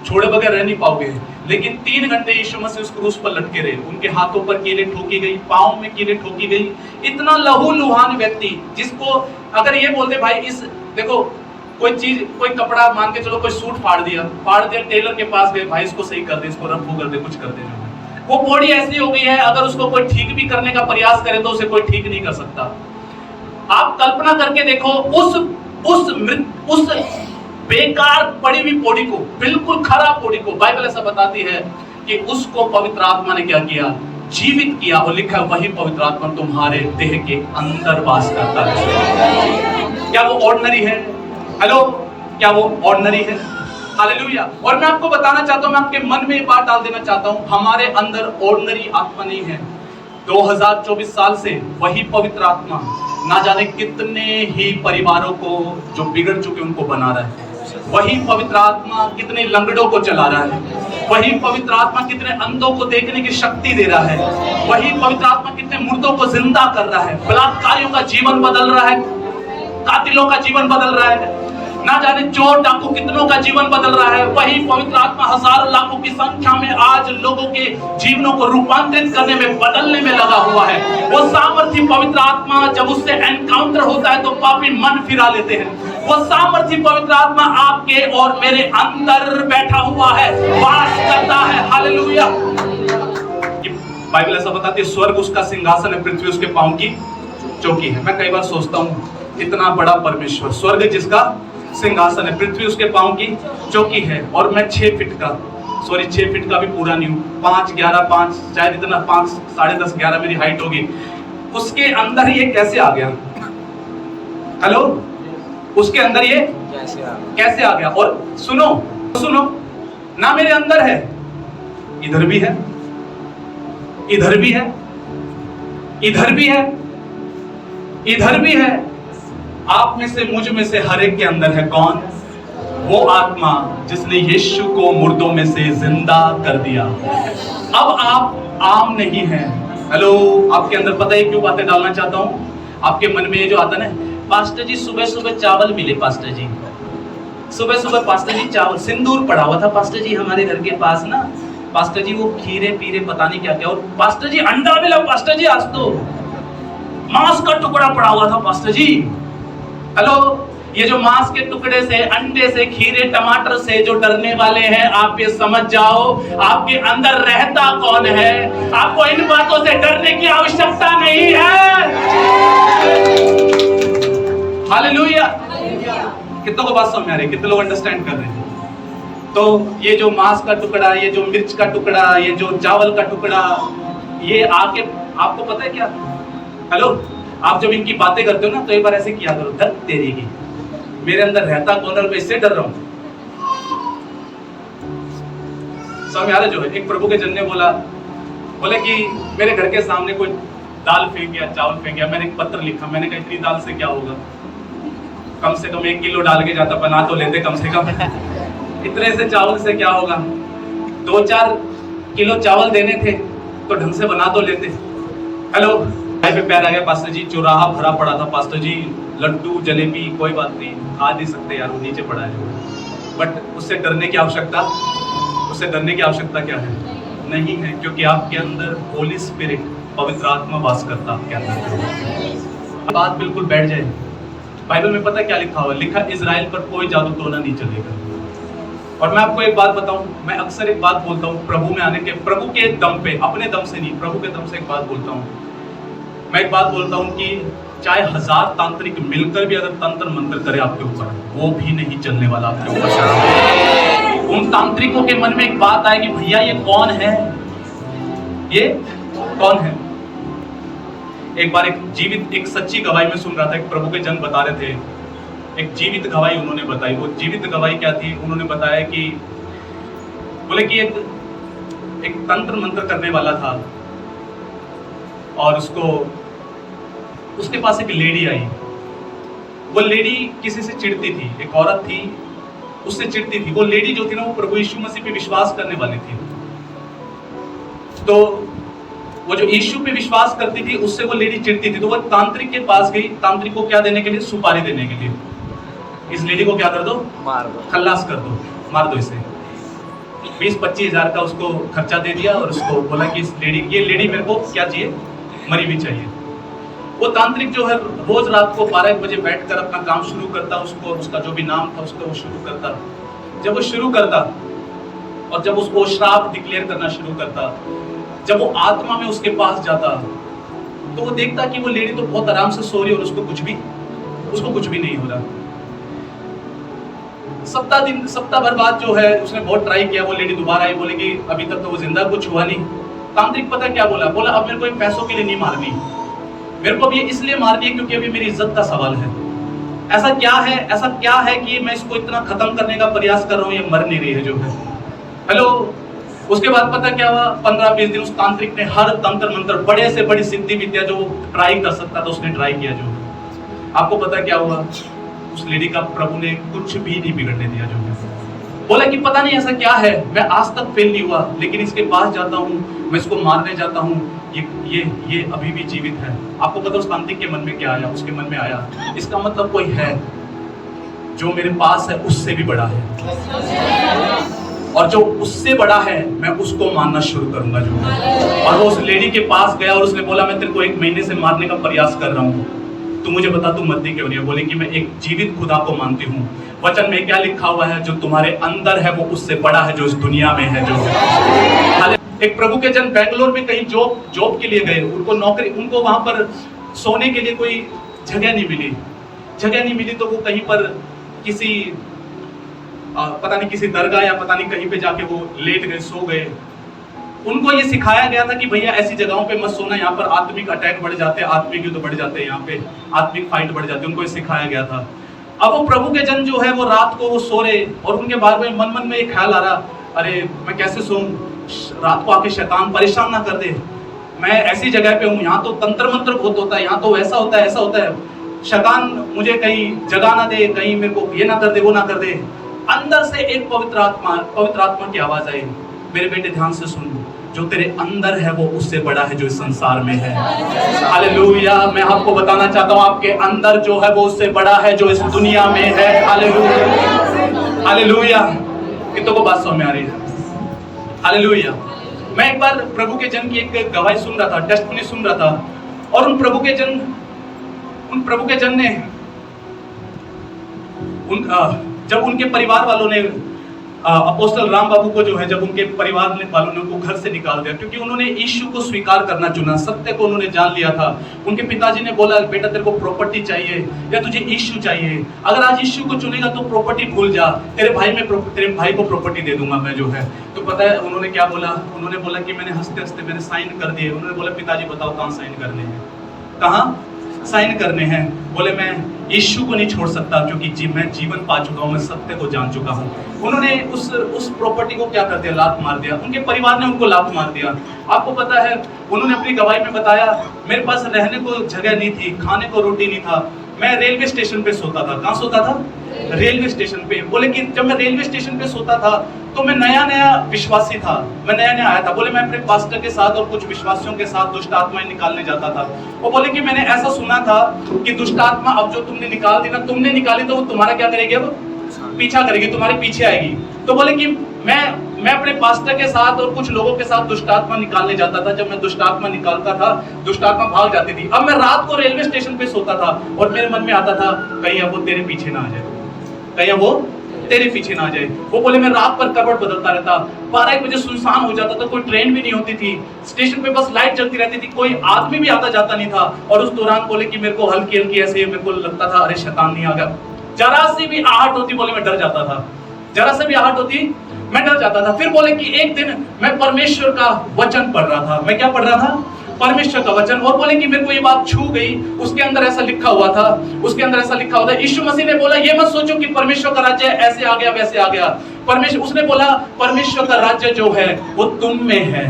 छोड़े बगैर रह नहीं पाओगे। लेकिन 3 घंटे यीशु मसीह उस क्रूस पर लटके रहे। उनके हाथों पर कीलें ठोकी गई, पाँव में कीलें ठोकी गई। इतना लहूलुहान व्यक्ति, जिसको अगर ये बोलते भाई इस देखो कोई चीज, कोई कपड़ा मान के चलो, कोई सूट फाड़ दिया, टेलर के पास गए, भाई इसको सही कर दे, इसको रफू कर दे, कुछ कर दे जो है। वो बॉडी ऐसी हो गई है, अगर उसको कोई ठीक भी करने का प्रयास करे तो उसे कोई ठीक नहीं कर सकता। आप कल्पना करके देखो उस बेकार पड़ी हुई बॉडी को, बिल्कुल खराब बॉडी को, बाइबल ऐसा बताती है कि उसको पवित्र आत्मा ने क्या किया? जीवित किया। और लिखा है वही पवित्र आत्मा तुम्हारे देह के अंदर वास करता है। क्या वो ऑर्डिनरी है? हेलो, क्या वो ऑर्डिनरी है? हालेलुया। और मैं आपको बताना चाहता हूं, मैं आपके मन में ये बात डाल देना चाहता हूं, हमारे अंदर ऑर्डिनरी आत्मा नहीं है। 2024 साल से वही पवित्र आत्मा ना जाने कितने ही परिवारों को जो बिगड़ चुके उनको बना रहा है। वही पवित्र आत्मा कितने लंगड़ों को चला रहा है। वही पवित्र आत्मा कितने अंधों को देखने की शक्ति दे रहा है। वही पवित्र आत्मा कितने मुर्दों को जिंदा कर रहा है। बलात्कारियों का जीवन बदल रहा है, कातिलों का जीवन बदल रहा है, ना जाने चोर डाकू कितनों का जीवन बदल रहा है। वही पवित्र आत्मा हजारों लाखों की संख्या में आज लोगों के जीवनों को रूपांतरित करने में, बदलने में लगा हुआ है। वो सामर्थ्य पवित्र आत्मा जब उससे एनकाउंटर होता है तो पापी मन फिरा लेते हैं। वो सामर्थ्य पवित्र आत्मा आपके और मेरे अंदर बैठा हुआ है, वास करता है। हालेलुया। बाइबल ऐसा बताती है स्वर्ग उसका सिंहासन है, पृथ्वी उसके पांव की चौकी है। मैं कई बार सोचता हूँ इतना बड़ा परमेश्वर, स्वर्ग जिसका सिंहासन है, पृथ्वी उसके पांव की चौकी है, और मैं 6 फीट का, सॉरी 6 फीट का भी पूरा नहीं हूँ, 5, 11, 5 शायद इतना, 5, 10.5, 11 मेरी हाइट होगी। उसके अंदर ये कैसे आ गया? हेलो, उसके अंदर ये कैसे आ गया? और सुनो सुनो ना, मेरे अंदर है, इधर भी है, इधर भी है, इधर भी है, इधर भी है। आप में से, मुझ में से हर एक के अंदर है कौन? वो आत्मा जिसने यीशु को मुर्दों में से जिंदा कर दिया। अब आप आम नहीं हैं। हेलो, आपके अंदर पता है क्यों बातें डालना चाहता हूं? आपके मन में ये जो आता ना, पास्टर जी सुबह सुबह चावल मिले, पास्टर जी सुबह सुबह, पास्टर जी चावल, सिंदूर पड़ा हुआ था पास्टर जी हमारे घर के पास ना, पास्टर जी वो खीरे पीरे पता नहीं क्या क्या, और पास्टर जी अंडा मिला, पास्टर जी आज तो मांस का टुकड़ा पड़ा हुआ था पास्टर जी। हेलो, ये जो मांस के टुकड़े से, अंडे से, खीरे टमाटर से जो डरने वाले हैं, आप ये समझ जाओ आपके अंदर रहता कौन है। आपको इन बातों से डरने की आवश्यकता नहीं है। हालेलुया। कितनों को बात समझ आ रही है? कितने लोग अंडरस्टैंड कर रहे हैं? तो ये जो मांस का टुकड़ा, ये जो मिर्च का टुकड़ा, ये जो चावल का टुकड़ा, ये आके आपको पता है क्या? हेलो, आप जब इनकी बातें करते हो ना तो एक बार ऐसे किया करो, धर तेरी की, मेरे अंदर रहता कौन और मैं इससे डर रहा हूं। समझ आ रहा जो है? एक प्रभु के जन ने बोले कि मेरे घर के सामने कोई दाल फेंक गया, चावल फेंक गया, मैंने एक पत्र लिखा, मैंने कहा इतनी दाल से क्या होगा? कम से कम 1 किलो डाल के जाता, बना तो लेते कम से कम। इतने से चावल से क्या होगा, 2-4 किलो चावल देने थे तो ढंग से बना तो लेते। हेलो, पे पैर आ गया पास्टर जी, चौराहा भरा पड़ा था पास्टर जी, लड्डू जलेबी कोई बात नहीं, खा नहीं सकते यार, वो नीचे पड़ा है। बट उससे डरने की आवश्यकता, उससे डरने की आवश्यकता क्या है? नहीं है, क्योंकि आपके अंदर होली स्पिरिट, पवित्र आत्मा वास करता आपके अंदर। बात बिल्कुल बैठ जाए। बाइबल में पता क्या लिखा हुआ? लिखा इजराइल पर कोई जादू टोना नहीं चलेगा। और मैं आपको एक बात बताऊं, मैं अक्सर एक बात बोलता हूं, प्रभु में आने के, प्रभु के दम पे, अपने दम से नहीं, प्रभु के दम से एक बात बोलता हूं। मैं एक बात बोलता हूं कि चाहे 1000 तांत्रिक मिलकर भी अगर तंत्र मंत्र करे आपके ऊपर, वो भी नहीं चलने वाला आपके ऊपर। उन तांत्रिकों के मन में एक बात आए कि भैया ये कौन है, ये कौन है। एक बार एक जीवित, एक सच्ची गवाही में सुन रहा था, एक प्रभु के जन बता रहे थे, एक जीवित गवाही उन्होंने बताई। वो जीवित गवाही क्या थी? उन्होंने बताया कि बोले कि एक तंत्र मंत्र करने वाला था और उसके पास एक लेडी आई। वो लेडी किसी से चिढ़ती थी, एक औरत थी, उससे चिढ़ती थी। वो लेडी जो थी ना, वो प्रभु यीशु मसीह पे विश्वास करने वाली थी। तो वो जो यीशु पे विश्वास करती थी, उससे वो लेडी चिढ़ती थी। तो वो तांत्रिक के पास गई, तांत्रिक को क्या देने के लिए? सुपारी देने के लिए। इस लेडी को क्या कर दो? मार दो, खल्लास कर दो, मार दो इसे। 20-25 हजार का उसको खर्चा दे दिया और उसको बोला कि ये लेडी मेरे को क्या चाहिए? मरी हुई चाहिए। वो तांत्रिक जो है रोज रात को 12-1 बजे बैठकर अपना काम शुरू करता, उसका जो भी नाम था उसका वो शुरू करता। जब वो शुरू करता और जब उसको श्राप डिक्लेयर करना शुरू करता, जब वो आत्मा में उसके पास जाता तो वो देखता कि वो लेडी तो बहुत आराम से सो रही है और उसको कुछ भी नहीं हो रहा। सप्ताह भर बाद जो है उसने बहुत ट्राई किया। वो लेडी दोबारा आई, बोलेगी अभी तक तो वो जिंदा, कुछ हुआ नहीं। तांत्रिक पता क्या बोला? बोला अब मेरे को इन पैसों के लिए नहीं मारनी, मेरे को अब ये इसलिए मारनी है क्योंकि अभी मेरी इज्जत का सवाल है। ऐसा क्या है कि मैं इसको इतना खत्म करने का प्रयास कर रहा हूँ, ये मर नहीं रही है जो है। हेलो, उसके बाद पता क्या हुआ? 15-20 दिन उस तांत्रिक ने हर तंत्र मंत्र, बड़े से बड़ी सिद्धि विद्या जो ट्राई कर सकता था उसने ट्राई किया। जो आपको पता क्या हुआ? उस लेडी का प्रभु ने कुछ भी नहीं बिगड़ने दिया। जो है बोला कि पता नहीं ऐसा क्या है, मैं आज तक फेल नहीं हुआ, लेकिन इसके पास जाता हूँ, मैं इसको मारने जाता हूँ, ये अभी भी जीवित है। आपको पता उस तांत्रिक के मन में क्या आया? उसके मन में आया, इसका मतलब कोई है जो मेरे पास है उससे भी बड़ा है, और जो उससे बड़ा है मैं उसको मानना शुरू करूंगा। जो और वो उस लेडी के पास गया और उसने बोला मैं तेरे को 1 महीने से मारने का प्रयास कर रहा हूँ, तू मुझे बता तू मरती क्यों नहीं है? बोले कि मैं एक जीवित खुदा को मानती हूँ। वचन में क्या लिखा हुआ है? जो तुम्हारे अंदर है वो उससे बड़ा है जो इस दुनिया में है। जो एक प्रभु के जन बेंगलोर में कहीं जॉब के लिए गए, उनको नौकरी, उनको वहां पर सोने के लिए कोई जगह नहीं मिली। तो वो कहीं पर किसी पता नहीं किसी दरगाह या पता नहीं कहीं पे जाके वो लेट गए, सो गए। उनको ये सिखाया गया था कि भैया ऐसी जगहों पे मत सोना, यहाँ पर आत्मिक अटैक बढ़ जाते हैं, आत्मिक युद्ध बढ़ जाते हैं, यहाँ पे आत्मिक फाइट बढ़ जाती है। उनको ये सिखाया गया था। अब वो प्रभु के जन जो है वो रात को वो सो रहे और उनके बारे में मन में एक ख्याल आ रहा, अरे मैं कैसे सोऊं, रात को आके शैतान परेशान ना कर दे, मैं ऐसी जगह पे हूँ, यहाँ तो तंत्र मंत्र बहुत होता है, यहाँ तो ऐसा होता है, शैतान मुझे कहीं जगा ना दे, कहीं मेरे को ये ना कर दे, वो ना कर दे। अंदर से एक पवित्र आत्मा की आवाज आई, मेरे बेटे ध्यान से सुन, जो तेरे अंदर है वो उससे बड़ा है जो इस संसार में है। हालेलुया। मैं आपको बताना चाहता हूँ आपके अंदर जो है वो उससे बड़ा है जो इस दुनिया में है। Hallelujah, hallelujah. कितनों को बात समझ में आ रही है? हालेलुया। मैं एक बार प्रभु के जन की एक गवाही सुन रहा था, टेस्टमनी सुन रहा था, और उन प्रभु के जन ने जब उनके परिवार वालों ने अपोस्टल राम बाबू को जो है, जब उनके परिवार वालों ने उनको घर से निकाल दिया क्योंकि उन्होंने यीशु को स्वीकार करना चुना, सत्य को उन्होंने जान लिया था। उनके पिताजी ने बोला बेटा तेरे को प्रॉपर्टी चाहिए या तुझे यीशु चाहिए, अगर आज यीशु को चुनेगा तो प्रॉपर्टी भूल जा, तेरे भाई को प्रॉपर्टी दे दूंगा मैं जो है। तो पता है उन्होंने क्या बोला? उन्होंने बोला कि मैंने हंसते हंसते मैंने साइन कर दिए। उन्होंने बोला पिताजी बताओ कहाँ साइन करने हैं, कहाँ साइन करने हैं? बोले मैं यीशु को नहीं छोड़ सकता क्योंकि मैं जीवन पा चुका हूँ, मैं सत्य को जान चुका हूँ। उन्होंने उस प्रॉपर्टी को क्या कर दिया? लात मार दिया। उनके परिवार ने उनको लात मार दिया। आपको पता है उन्होंने अपनी गवाही में बताया मेरे पास रहने को जगह नहीं थी, खाने को रोटी नहीं था, मैं रेलवे स्टेशन पे सोता था। कहाँ सोता था? रेलवे स्टेशन पे। बोले कि जब मैं रेलवे स्टेशन पे सोता था तो मैं नया नया विश्वासी था, मैं नया नया आया था। बोले मैं अपने पास्टर के साथ और कुछ विश्वासियों के साथ दुष्ट आत्माएं निकालने जाता था। वो बोले कि मैंने ऐसा सुना था कि दुष्ट आत्मा अब जो तुमने निकाल दी ना, तुमने निकाली तो वो तुम्हारा क्या करेगी? अब पीछा करेगी, तुम्हारे पीछे आएगी। तो बोले कि मैं अपने पास्टर के साथ और कुछ लोगों के साथ दुष्ट आत्मा निकालने जाता था। जब मैं दुष्ट आत्मा निकालता था, दुष्ट आत्मा भाग जाती थी। अब मैं रात को रेलवे स्टेशन पे सोता था और मेरे मन में आता था कहीं अब वो तेरे पीछे ना आ जाए, कहीं अब वो तेरे पीछे ना आ जाए। वो बोले मैं रात पर करवट बदलता रहता। 12-1 बजे सुनसान हो जाता था, कोई ट्रेन भी नहीं होती थी, स्टेशन पे बस लाइट जलती रहती थी, कोई आदमी भी आता जाता नहीं था। और उस दौरान बोले कि मेरे को हल्की हल्की ऐसे मेरे को लगता था अरे शैतान नहीं आ गया। जरा सी भी आहट होती, बोले मैं डर जाता था, जरा से भी आहट होती मैं डर जाता था। फिर बोले कि एक दिन मैं परमेश्वर का वचन पढ़ रहा था। मैं क्या पढ़ रहा था? परमेश्वर का वचन। और बोले कि मेरे को ये बात छू गई। उसके अंदर ऐसा लिखा हुआ था, उसके अंदर ऐसा लिखा हुआ था, यीशु मसीह ने बोला ये मत सोचो कि परमेश्वर का राज्य ऐसे आ गया वैसे आ गया। परमेश्वर, उसने बोला परमेश्वर का राज्य जो है वो तुम में है।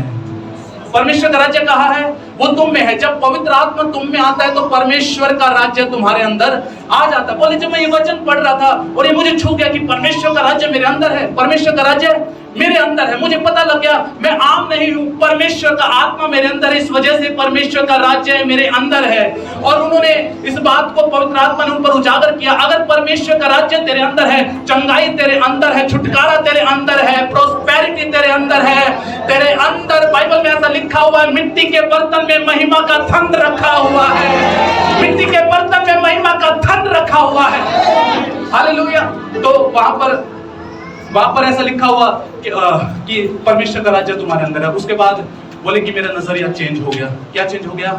परमेश्वर का राज्य कहाँ है? वो तुम में है। जब पवित्र आत्मा तुम में आता है तो परमेश्वर का राज्य तुम्हारे अंदर आ जाता है। बोले जब मैं ये वचन पढ़ रहा था और ये मुझे छू गया कि परमेश्वर का राज्य मेरे अंदर है, परमेश्वर का राज्य मेरे अंदर है, मुझे पता लग गया मैं आम नहीं हूँ, परमेश्वर का आत्मा मेरे अंदर है, इस वजह से परमेश्वर का राज्य मेरे अंदर है। और उन्होंने इस बात को पवित्र आत्मा ने उन पर उजागर किया। अगर परमेश्वर का राज्य तेरे अंदर है, चंगाई तेरे अंदर है, छुटकारा तेरे अंदर है, प्रोस्पेरिटी तेरे अंदर है, तेरे अंदर बाइबल में ऐसा लिखा हुआ है मिट्टी के बर्तन में महिमा का धन रखा हुआ है, मिट्टी के बर्तन में महिमा का धन रखा हुआ है। हालेलुया। तो वहां पर ऐसा लिखा हुआ कि परमेश्वर का राज्य तुम्हारे अंदर है। उसके बाद बोले कि मेरा नजरिया चेंज हो गया। क्या चेंज हो गया?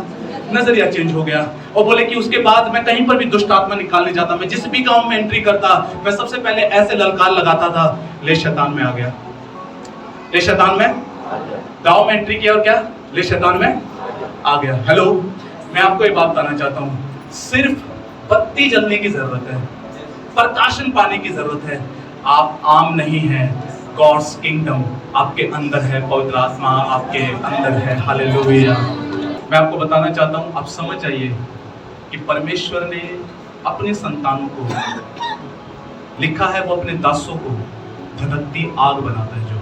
नजरिया चेंज हो गया। और बोले कि उसके बाद मैं कहीं पर भी दुष्ट आत्मा निकालने जाता, मैं जिस भी गांव में एंट्री करता, मैं सबसे पहले ऐसे ललकार लगाता था, ले शैतान में आ गया, ले शैतान में। गांव में एंट्री किया और क्या? ले शैतान में आ गया। हेलो, मैं आपको एक बात बताना चाहता हूँ, सिर्फ बत्ती जलने की जरूरत है, प्रकाशन पाने की जरूरत है। आप आम नहीं हैं, गॉड्स किंगडम आपके अंदर है, पवित्र आत्मा आपके अंदर है। हालेलुया। मैं आपको बताना चाहता हूँ, आप समझ जाइए कि परमेश्वर ने अपने संतानों को लिखा है, वो अपने दासों को धधकती आग बनाता है जो।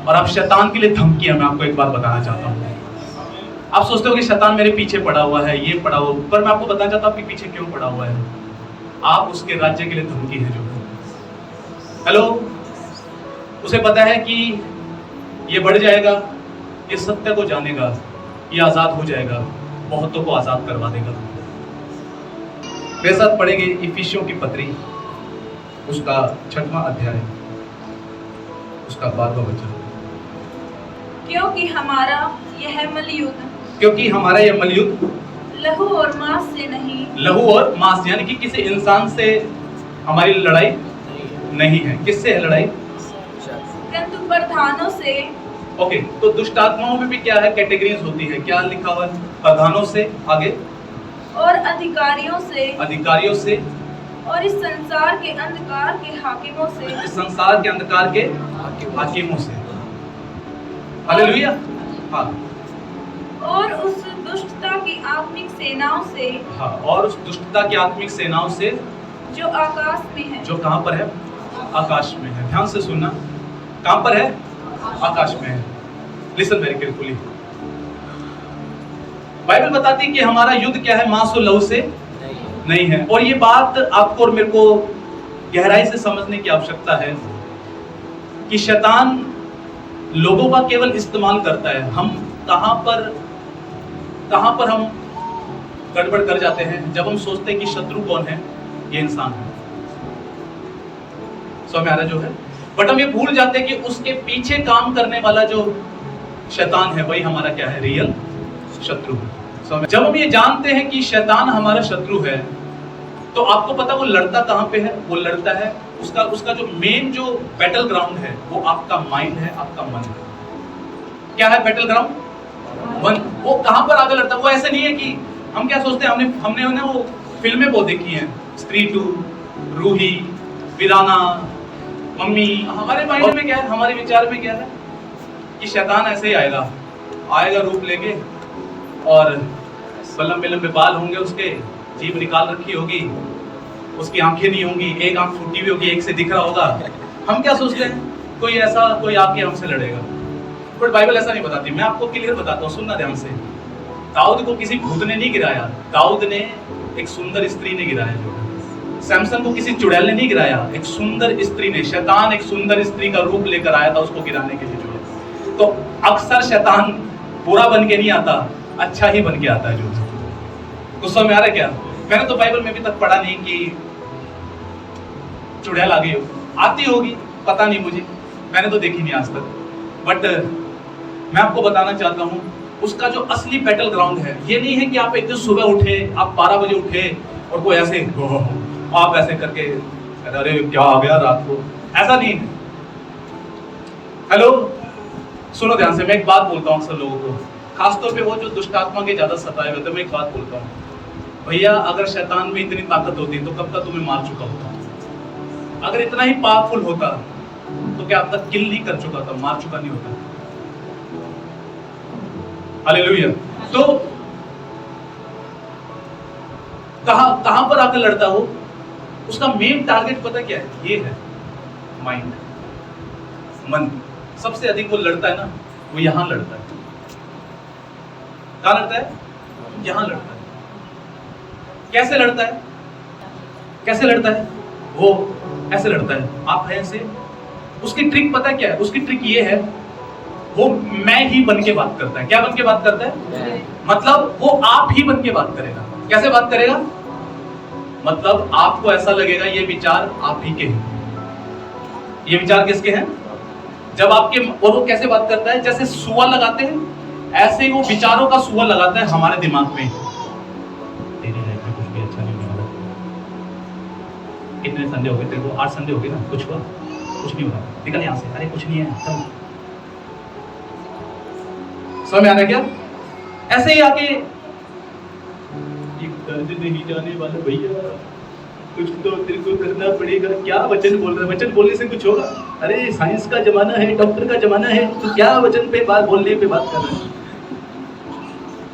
और आप शैतान के लिए धमकियां, मैं आपको एक बात बताना चाहता हूँ। आप सोचते हो कि शैतान मेरे पीछे पड़ा हुआ है, ये पड़ा हुआ, पर मैं आपको बताना चाहता हूँ आपके पीछे क्यों पड़ा हुआ है। आप उसके राज्य के लिए धमकी है जो। हेलो, उसे पता है कि ये बढ़ जाएगा, ये सत्य को जानेगा, ये आजाद हो जाएगा, बहुतों को आजाद करवा देगा। मेरे साथ पढ़ेंगे इफिसियों की पत्री, उसका 6वां अध्याय, उसका 12वां वचन। क्योंकि हमारा यह मलयुद्ध, क्योंकि हमारा यह मलयुद्ध लहू और मांस से नहीं, लहू और मांस यानी कि किसी इंसान से हमारी लड़ाई नहीं है। किससे है लड़ाई? परंतु प्रधानों से। ओके, तो दुष्ट आत्माओं में भी क्या है? कैटेगरीज होती है। क्या लिखा हुआ है? प्रधानों से, आगे और अधिकारियों से, अधिकारियों से, और इस संसार के अंधकार के हाकिमों से, इस संसार के अंधकार के हाकिमों से। हालेलुया। हाँ, और उस दुष्टता की आत्मिक सेनाओं से, हाँ, और उस दुष्टता की आत्मिक सेनाओं से जो आकाश में है। जो कहां पर है? आकाश में है। ध्यान से सुनना, कहां पर है? आकाश में है। Listen very carefully. बाइबल बताती है कि हमारा युद्ध क्या है? मांस और लहू से नहीं है। और ये बात आपको और मेरे को गहराई से समझने की आवश्यकता है कि शैतान लोगों का केवल इस्तेमाल करता है। हम कहां पर हम गड़बड़ कर जाते हैं? जब हम सोचते हैं कि शत्रु कौन है? ये इंसान है, समझ में आ रहा जो है। बट हम ये भूल जाते हैं कि उसके पीछे काम करने वाला जो शैतान है वही हमारा क्या है? रियल शत्रु है। जब हम ये जानते हैं कि शैतान हमारा शत्रु है, तो आपको पता वो लड़ता कहां पे है? वो लड़ता है, उसका जो मेन जो बैटल ग्राउंड है वो आपका माइंड है, आपका मन है। क्या है बैटल ग्राउंड? मन। वो कहां पर आगे लड़ता है? वो ऐसे नहीं है कि हम क्या सोचते हैं, हमने वो फिल्में बहुत देखी हैं, स्त्री 2, रूही, वीराना, मम्मी। हमारे माइंड में क्या है, हमारे विचार में क्या है कि शैतान ऐसे ही आएगा रूप लेके, और लंबे लंबे बाल होंगे उसके, जीभ निकाल रखी होगी, उसकी आंखें नहीं होंगी, एक आंख फूटी हुई होगी, एक से दिख रहा होगा। हम क्या सोचते हैं, कोई आके हमसे लड़ेगा। बट बाइबल ऐसा नहीं बताती। मैं आपको क्लियर बताता हूँ, सुनना ध्यान से। दाऊद को किसी भूत ने नहीं गिराया, दाऊद ने एक सुंदर स्त्री ने गिराया। जो सैमसन को किसी चुड़ैल ने नहीं गिराया, एक सुंदर स्त्री ने, शैतान एक सुंदर स्त्री का रूप लेकर आया था उसको गिराने के लिए। जो तो अक्सर शैतान बुरा बन के नहीं आता, अच्छा ही बन के आता है। जो गुस्सा में आ रहा है क्या? मैंने तो बाइबल में अभी तक पढ़ा नहीं कि चुड़ैल आ गई हो, आती होगी पता नहीं मुझे, मैंने तो देखी नहीं आज तक। बट मैं आपको बताना चाहता हूँ उसका जो असली बैटल ग्राउंड है, ये नहीं है कि आप एक दिन सुबह उठे, आप 12 बजे उठे और कोई ऐसे आप ऐसे करके अरे क्या आ गया रात को, ऐसा नहीं है। हेलो, सुनो ध्यान से, मैं एक बात बोलता हूँ अक्सर लोगों को, खासतौर पे वो जो दुष्ट आत्मा के ज्यादा सताए हुए थे। मैं एक बात बोलता हूँ, भैया अगर शैतान में इतनी ताकत होती तो कब तक तुम्हें मार चुका होता? अगर इतना ही पावरफुल होता तो क्या अब तक किल नहीं कर चुका था, मार चुका नहीं होता? हालेलुया। तो कहां पर आकर लड़ता हो? उसका मेन टारगेट पता क्या है? ये है माइंड, मन। सबसे अधिक वो लड़ता है ना, वो यहां लड़ता है। कहां लड़ता है? यहां लड़ता है। कैसे लड़ता है? कैसे लड़ता है? वो ऐसे लड़ता है, आप हैं ऐसे। उसकी ट्रिक पता क्या है? उसकी ट्रिक ये है, वो मैं ही बन के बात करता है। क्या बन के बात करता है? मतलब वो आप ही बन के बात करेगा। कैसे बात करेगा? मतलब आपको ऐसा लगेगा ये विचार आप ही के हैं। ये विचार किसके हैं? जब आपके, और वो कैसे बात करता है? जैसे सुआ लगाते हैं, ऐसे ही वो विचारों का सुआ लगाता है हमारे दिमाग में। तेरी लाइफ में कुछ भी अच्छा नहीं होने वाला। कितने संडे हो गए तेरे को? 8 संडे हो गए ना, कुछ हुआ? कुछ नहीं हुआ, निकल यहां से, अरे कुछ नहीं है, चल। समझ में आ रहा है क्या? ऐसे ही आके दर्द नहीं जाने वाला भैया, कुछ तो तेरे को करना पड़ेगा। क्या वचन बोल रहा है? वचन बोलने से कुछ होगा? अरे साइंस का जमाना है, डॉक्टर का जमाना है, तो क्या वचन पे बात बोलने पे बात कर रहे हैं?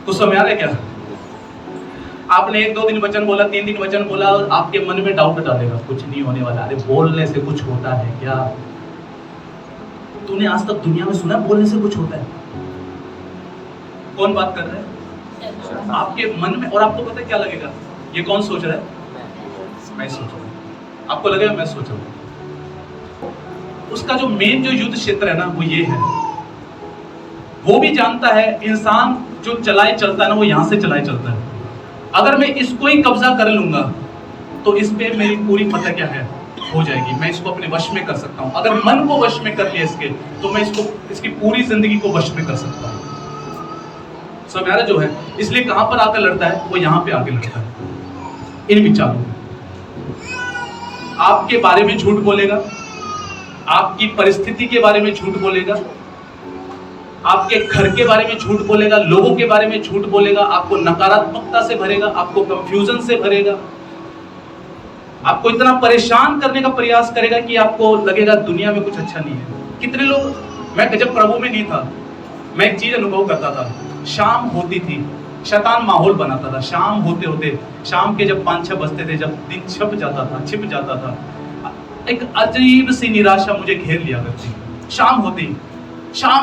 तो समझ आ रहा है क्या? आपने 1-2 दिन वचन बोला, 3 दिन वचन बोला, और आपके मन में डाउट डालेगा कुछ नहीं होने वाला। अरे बोलने से कुछ होता है क्या? तूने आज तक दुनिया में सुना बोलने से कुछ होता है? कौन बात कर रहा है? आपके मन में। और आपको पता है क्या लगेगा? ये कौन सोच रहा है? मैं सोच रहा हूं। आपको लगेगा मैं सोच रहा हूं। उसका जो मेन जो युद्ध क्षेत्र है ना, वो ये है। वो भी जानता है इंसान जो चलाए चलता है ना, वो यहां से चलाए चलता है। अगर मैं इसको ही कब्जा कर लूंगा तो इस पे मेरी पूरी पता क्या है हो जाएगी, मैं इसको अपने वश में कर सकता हूं। अगर मन को वश में कर लिया इसके, तो मैं इसको, इसकी पूरी जिंदगी को वश में कर सकता हूं। सब यार जो है, इसलिए कहां पर आकर लड़ता है? वो यहां पे आके लड़ता है, इन विचारों में। आपके बारे में झूठ बोलेगा, आपकी परिस्थिति के बारे में झूठ बोलेगा, आपके घर के बारे में झूठ बोलेगा, लोगों के बारे में झूठ बोलेगा, आपको नकारात्मकता से भरेगा, आपको कंफ्यूजन से भरेगा, आपको इतना परेशान करने का प्रयास करेगा कि आपको लगेगा दुनिया में कुछ अच्छा नहीं है। कितने लोग, मैं जब प्रभु में नहीं था, मैं एक चीज अनुभव करता था। शाम होती थी, शैतान माहौल बनाता था। शाम होते होते, शाम के जब 5-6 बजते थे, जब दिन छिप जाता था, एक अजीब सी निराशा मुझे घेर लिया करती। शाम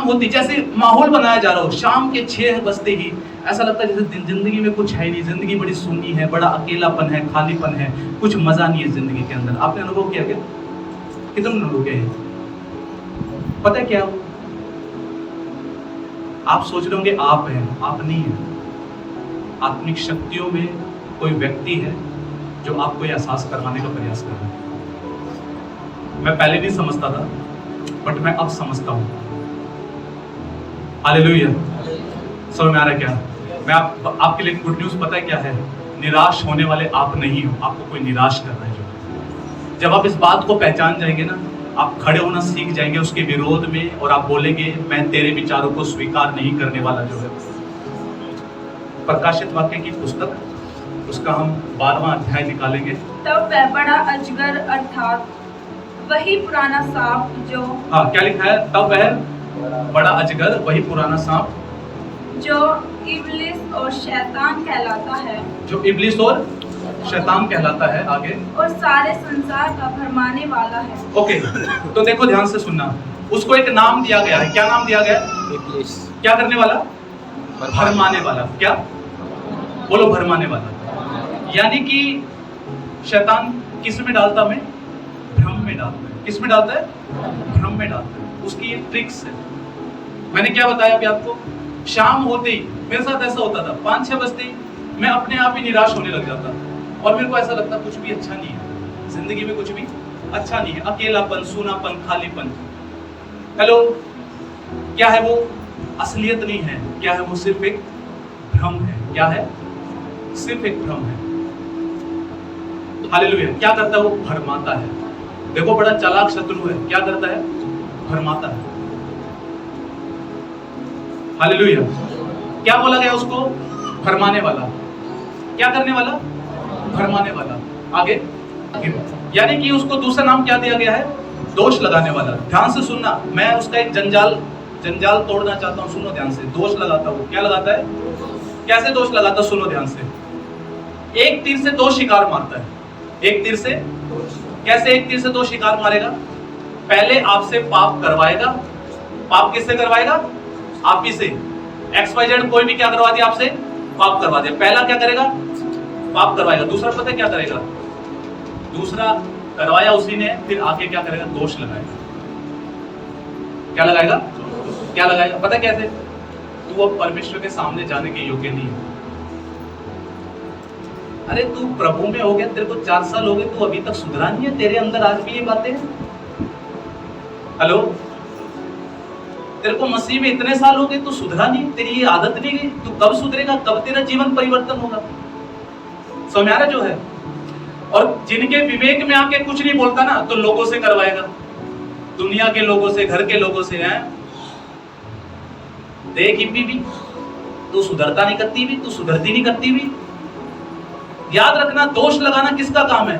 होती जैसे माहौल बनाया जा रहा हो। शाम के 6 बजते ही ऐसा लगता है जैसे जिंदगी में कुछ है नहीं, जिंदगी बड़ी सुन्नी है, बड़ा अकेलापन है, खालीपन है, कुछ मजा नहीं है जिंदगी के अंदर। आपने अनुभव किया क्या? कितने अनुभव किया? पता है क्या? आप सोच रहे होंगे आप हैं, आप नहीं है। आत्मिक शक्तियों में कोई व्यक्ति है जो आपको यह एहसास करवाने का प्रयास कर रहा है। मैं पहले नहीं समझता था, बट मैं अब समझता हूं। हालेलुया। समझ में आ रहा है क्या? मैं आपके लिए गुड न्यूज पता है क्या है? निराश होने वाले आप नहीं हो, आपको कोई निराश कर रहा है। जो जब आप इस बात को पहचान जाएंगे ना, आप खड़े होना सीख जाएंगे उसके विरोध में, और आप बोलेंगे मैं तेरे विचारों को स्वीकार नहीं करने वाला। जो है प्रकाशित वाक्य की पुस्तक, उसका हम 12वां अध्याय निकालेंगे। तब वह बड़ा अजगर अर्थात वही पुराना सांप जो, हाँ क्या लिखा है? तब वह बड़ा अजगर, वही पुराना सांप जो इब्लिस और शैतान कहलाता है, जो इब्लिस और शैतान कहलाता है। आगे, और सारे संसार का भरमाने वाला है। ओके, तो देखो ध्यान से सुनना, उसको एक नाम दिया गया है। क्या नाम दिया गया है? क्या करने वाला? भरमाने वाला। क्या बोलो? भरमाने वाला। यानी कि शैतान किस में डालता? में भ्रम में डालता है। किस में डालता है? भ्रम में डालता है। उसकी ये ट्रिक्स है। मैंने क्या बताया अभी आपको? शाम होते ही मेरे साथ ऐसा होता था, 5-6 बजते ही मैं अपने आप ही निराश होने लग जाता और मेरे को ऐसा लगता कुछ भी अच्छा नहीं है जिंदगी में, कुछ भी अच्छा नहीं है। अकेलापन, सूनापन, खालीपन। हेलो, क्या है वो? असलियत नहीं है। क्या है वो? सिर्फ एक भ्रम है। क्या है? सिर्फ एक भ्रम है। हालेलुया। क्या करता है वो? भरमाता है। देखो, बड़ा चालाक शत्रु है। क्या करता है? भरमाता है। हालेलुया। क्या बोला गया उसको? भरमाने वाला। क्या करने वाला? भरमाने वाला। आगे, यानी कि उसको दूसरा नाम क्या दिया गया है? दोष लगाने वाला। ध्यान से सुनना, मैं उसका एक जंजाल तोड़ना चाहता हूं। सुनो ध्यान से। दोष लगाता वो क्या लगाता है? कैसे दोष लगाता? सुनो ध्यान से। एक तीर से 2 शिकार मारता है। एक तीर से कैसे? एक तीर से 2 शिकार मारेगा। पहले आपसे पाप करवाएगा। पाप किससे करवाएगा? आप ही से। XYZ कोई भी क्या करवा दिया आपसे? पाप करवा दिया। पहला क्या करेगा? पाप करवाएगा। दूसरा पता है क्या करेगा? दूसरा करवाया उसी ने, फिर आके क्या करेगा? दोष लगाएगा। क्या लगाएगा? क्या लगाएगा? पता कैसे? तू अब परमेश्वर के सामने जाने के योग्य नहीं है। अरे तू प्रभु में हो गया, तेरे को 4 साल हो गए, तू अभी तक सुधरा नहीं है, तेरे अंदर आज भी ये बातें हैं। हेलो, तेरे को मसीह में इतने साल हो गए, तू सुधरा नहीं, तेरी ये आदत नहीं गई, तू कब सुधरेगा? कब तेरा जीवन परिवर्तन होगा? समझ आ रहा जो है? और जिनके विवेक में आके कुछ नहीं बोलता ना, तो लोगों से करवाएगा, दुनिया के लोगों से, घर के लोगों से। हैं देख हिप्पी भी, तू सुधरता नहीं करती भी, तू सुधरती नहीं करती भी। याद रखना, दोष लगाना किसका काम है?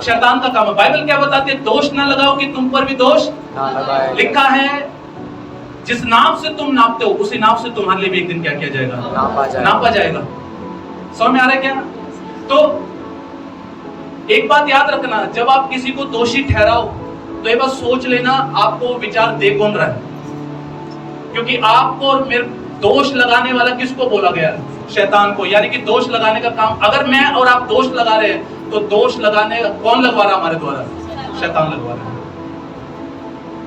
शैतान का काम है। बाइबल क्या बताती है? दोष ना लगाओ कि तुम पर भी दोष ना लगाए। लिखा है जिस नाप से तुम नापते हो उसी नाप से तुम्हारे लिए भी एक दिन क्या किया जाएगा? नापा जाएगा। समझ में आ रहा है क्या? तो एक बात याद रखना, जब आप किसी को दोषी ठहराओ तो एक बात सोच लेना, आपको विचार दे कौन रहा है? क्योंकि आपको और मेरे दोष लगाने वाला किसको बोला गया है? शैतान को। यानी कि दोष लगाने का काम, अगर मैं और आप दोष लगा रहे हैं तो दोष लगाने कौन लगवा रहा है हमारे द्वारा? शैतान लगवा रहा है।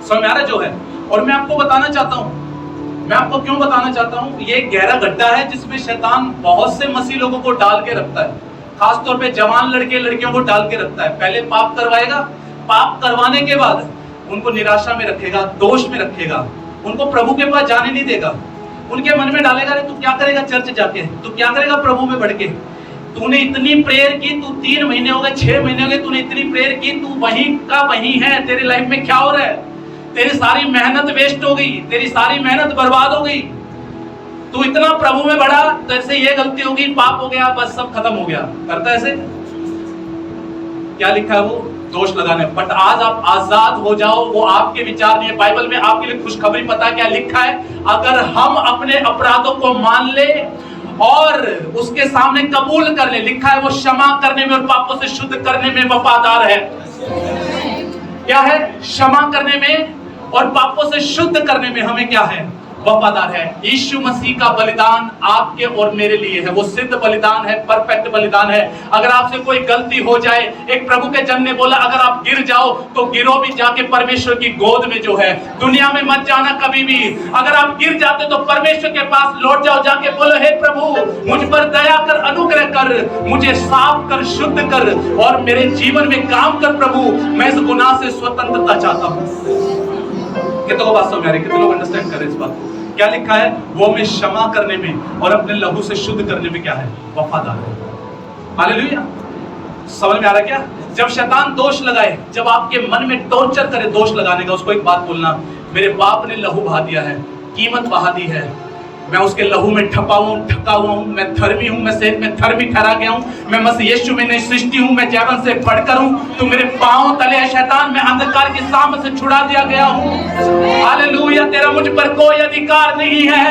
समझ में आ रहा है जो है? और मैं आपको बताना चाहता हूं, मैं आपको क्यों बताना चाहता हूं, ये गहरा गड्ढा है जिसमें शैतान बहुत से मसीह लोगों को डाल के रखता है। खासतौर पे जवान लड़के लड़कियों को डाल के रखता है। पहले पाप करवाएगा, पाप करवाने के बाद उनको निराशा में रखेगा, दोष में रखेगा, उनको प्रभु के पास जाने नहीं देगा। उनके मन में डालेगा, अरे तू क्या करेगा चर्च जाके, तू क्या करेगा प्रभु में बढ़ के, तूने इतनी प्रेयर की, तू 3 महीने हो गए, 6 महीने हो गए, तूने इतनी प्रेयर की, तू वहीं का वहीं है, तेरी लाइफ में क्या हो रहा है? तेरी सारी मेहनत वेस्ट हो गई, तेरी सारी मेहनत बर्बाद हो गई, तू इतना प्रभु में बढ़ा तो ऐसे ये गलती हो गई, पाप हो गया, बस सब खत्म हो गया। करता ऐसे? क्या लिखा है वो? दोष लगाने। बट आज आप आजाद हो जाओ, वो आपके विचार नहीं है। बाइबल में आपके लिए खुशखबरी पता क्या लिखा है? अगर हम अपने अपराधों को मान ले और उसके सामने कबूल कर ले, लिखा है वो क्षमा करने में और पापों से शुद्ध करने में वफादार है। क्या है? क्षमा करने में और पापों से शुद्ध करने में हमें क्या है? वफादार है। यीशु मसीह का बलिदान आपके और मेरे लिए है, वो सिद्ध बलिदान है, परफेक्ट बलिदान है। अगर आपसे कोई गलती हो जाए, एक प्रभु के जन ने बोला अगर आप गिर जाओ तो गिरो भी जाके परमेश्वर की गोद में जो है, दुनिया में मत जाना कभी भी। अगर आप गिर जाते तो परमेश्वर के पास लौट जाओ, जाके बोलो हे प्रभु मुझ पर दया कर, अनुग्रह कर, मुझे साफ कर, शुद्ध कर और मेरे जीवन में काम कर प्रभु, मैं इस गुनाह से स्वतंत्रता चाहता हूँ। कितनों बात समझ आ रही? कितने लोग अंडरस्टैंड कर रहे इस बात को? क्या लिखा है? वो हमें क्षमा करने में और अपने लहू से शुद्ध करने में क्या है? वफादार है। हालेलुया। समझ में आ रहा है क्या? जब शैतान दोष लगाए, जब आपके मन में टॉर्चर करे दोष लगाने का, उसको एक बात बोलना, मेरे बाप ने लहू बहा दिया है, कीमत बहा दी है, मैं उसके लहू में ठका हुआ हूँ, मैं धर्मी हूँ, मैं सेहत में धर्मी ठहरा गया हूँ, मैं मसीह यीशु में नई सृष्टि हूँ, मैं जीवन से बढ़कर हूँ, तो मेरे पांव तले है शैतान, मैं अंधकार की साम से छुड़ा दिया गया हूँ। हालेलुया। तेरा मुझ पर कोई अधिकार नहीं है,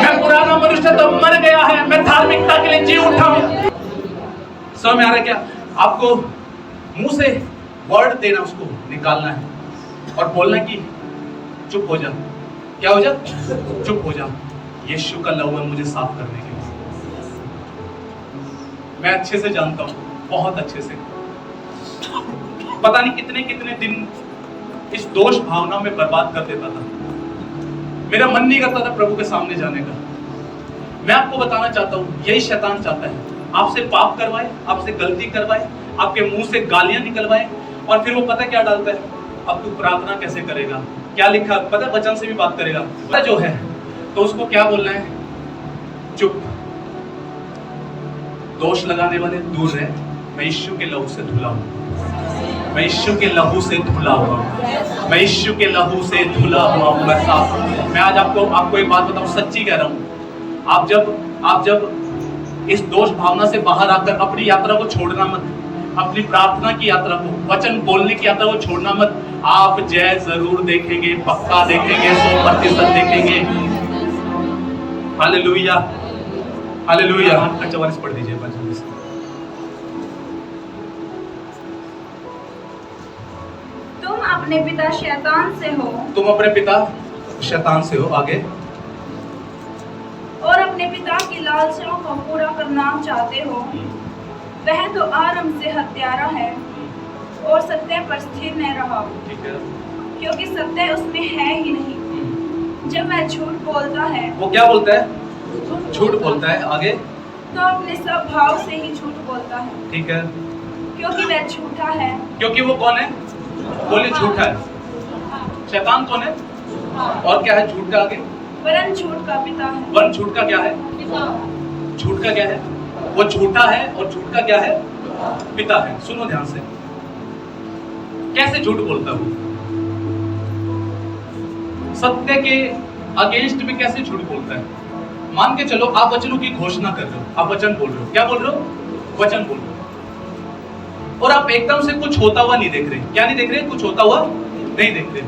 मैं पुराना मनुष्य तो मर गया है, मैं धार्मिकता के लिए जी उठा हूँ। समझ में आ रहा है क्या? आपको मुंह से वर्ड देना, उसको निकालना है और बोलना कि चुप हो जा। क्या हो जा? चुप हो जा। यीशु का लहू है मुझे साफ करने के लिए। मैं अच्छे से जानता हूं, बहुत अच्छे से। पता नहीं कितने कितने दिन इस दोष भावना में बर्बाद कर देता था। मेरा मन नहीं करता था प्रभु के सामने जाने का। मैं आपको बताना चाहता हूं, यही शैतान चाहता है, आपसे पाप करवाए, आपसे गलती करवाए, आपके मुंह से गालियां निकलवाए, और फिर वो पता क्या डालता है, अब तू प्रार्थना कैसे करेगा? क्या लिखा पता है? वचन से भी बात करेगा पता जो है, तो उसको क्या बोलना है? चुप, दोष लगाने वाले दूर रहे, मैं यीशु के लहू से धुला हूं, मैं यीशु के लहू से धुला हुआ हूं, मैं यीशु के लहू से धुला हुआ हूं, मैं साफ हूं। मैं आज आपको एक बात बताऊं, सच्ची कह रहा हूं। आप जब इस दोष भावना से बाहर आकर अपनी यात्रा को छोड़ना मत, अपनी प्रार्थना की यात्रा को, वचन बोलने की यात्रा को छोड़ना मत, आप जय जरूर देखेंगे, पक्का देखेंगे, 100% देखेंगे। Hallelujah, hallelujah. 44 पढ़ दीजिए वचन से। तुम अपने पिता शैतान से हो, तुम अपने पिता शैतान से हो, आगे, और अपने पिता की लालसाओं को पूरा करना चाहते हो। वह तो आरंभ से हत्यारा है और सत्य पर स्थिर न रहा, ठीक है, क्योंकि सत्य उसमें है ही नहीं। जब वह झूठ बोलता है, वो क्या बोलता है? झूठ बोलता है, आगे, तो अपने स्वभाव से ही झूठ बोलता है, ठीक है, क्योंकि वह झूठा है। क्योंकि वो कौन है? बोले झूठा है। शैतान कौन है? और क्या है झूठ का आगे? वरन झूठ का पिता है। वरन झूठ का क्या है? झूठ का क्या है? वो झूठा है और झूठ का क्या है? पिता है। सुनो ध्यान से, कैसे झूठ बोलता है वो? सत्य के अगेंस्ट में कैसे झूठ बोलता है? मान के चलो आप वचनों की घोषणा कर रहे हो, आप वचन बोल रहे हो, क्या बोल रहे हो? वचन बोल रहे हो, और आप एकदम से कुछ होता हुआ नहीं देख रहे। क्या नहीं देख रहे? कुछ होता हुआ नहीं देख रहे।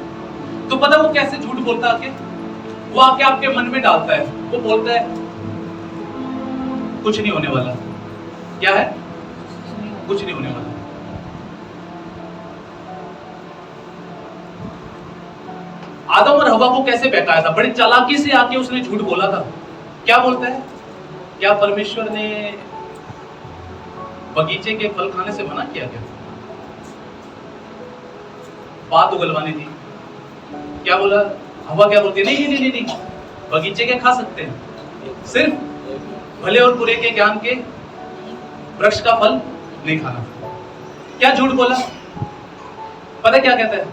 तो पता वो कैसे झूठ बोलता है? आके वो आके आपके मन में डालता है, वो बोलता है कुछ नहीं होने वाला। क्या है? कुछ नहीं होने वाला। आदम और हवा को कैसे बहकाया था? बड़ी चालाकी से आके उसने झूठ बोला था। क्या बोलता है? क्या परमेश्वर ने बगीचे के फल खाने से मना किया क्या? बात उगलवानी थी। क्या बोला? हवा क्या बोलती है? नहीं नहीं नहीं नहीं, बगीचे के खा सकते हैं, सिर्फ भले और बुरे के ज्ञान के वृक्ष का फल नहीं खाना। क्या झूठ बोला? पता क्या कहता है?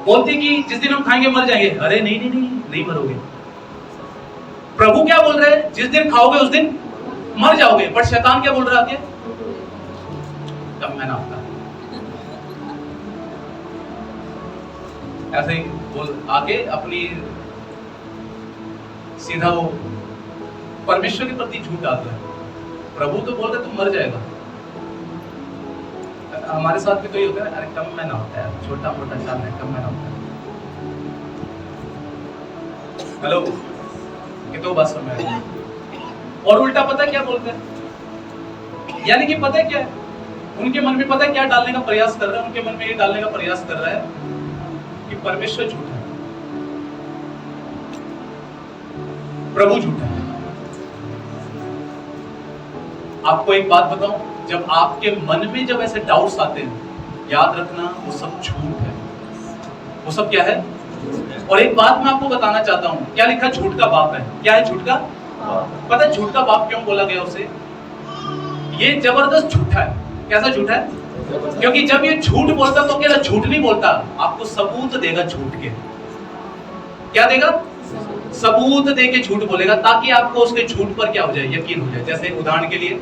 बोलती कि जिस दिन हम खाएंगे मर जाएंगे। अरे नहीं नहीं नहीं, नहीं मरोगे। प्रभु क्या बोल रहे हैं? जिस दिन खाओगे उस दिन मर जाओगे। बट शैतान क्या बोल रहा है? कब मैं ना होता ऐसे ही बोल आके अपनी सीधा वो परमेश्वर के प्रति झूठ डाल रहा है। प्रभु तो बोल रहे तुम मर जाएगा। हमारे साथ भी तो ये होता है, अरे कम में ना होता है, छोटा मोटा चाल है, कम में ना होता है। हेलो, ये तो बात समझ में। और उल्टा पता क्या बोलते हैं? यानी कि पता है क्या है? उनके मन में पता है क्या डालने का प्रयास कर रहा है? उनके मन में ये डालने का प्रयास कर रहा है कि परमेश्वर झूठा है, प्रभु झूठा है। आपको एक बात बताऊं, जब आपके मन में जब ऐसे डाउट्स आते हैं, याद रखना वो सब झूठ है। वो सब क्या है? और एक बात मैं आपको बताना चाहता हूं, क्या लिखा? झूठ का बाप है। क्या है झूठ का? पता है झूठ का बाप क्यों बोला गया उसे? ये जबरदस्त झूठा है। कैसा झूठा है? क्योंकि जब ये झूठ बोलता तो अकेला झूठ नहीं बोलता, आपको सबूत देगा झूठ के। क्या देगा? सबूत दे के झूठ बोलेगा, ताकि आपको उसके झूठ पर क्या हो जाए? यकीन हो जाए। जैसे उदाहरण के लिए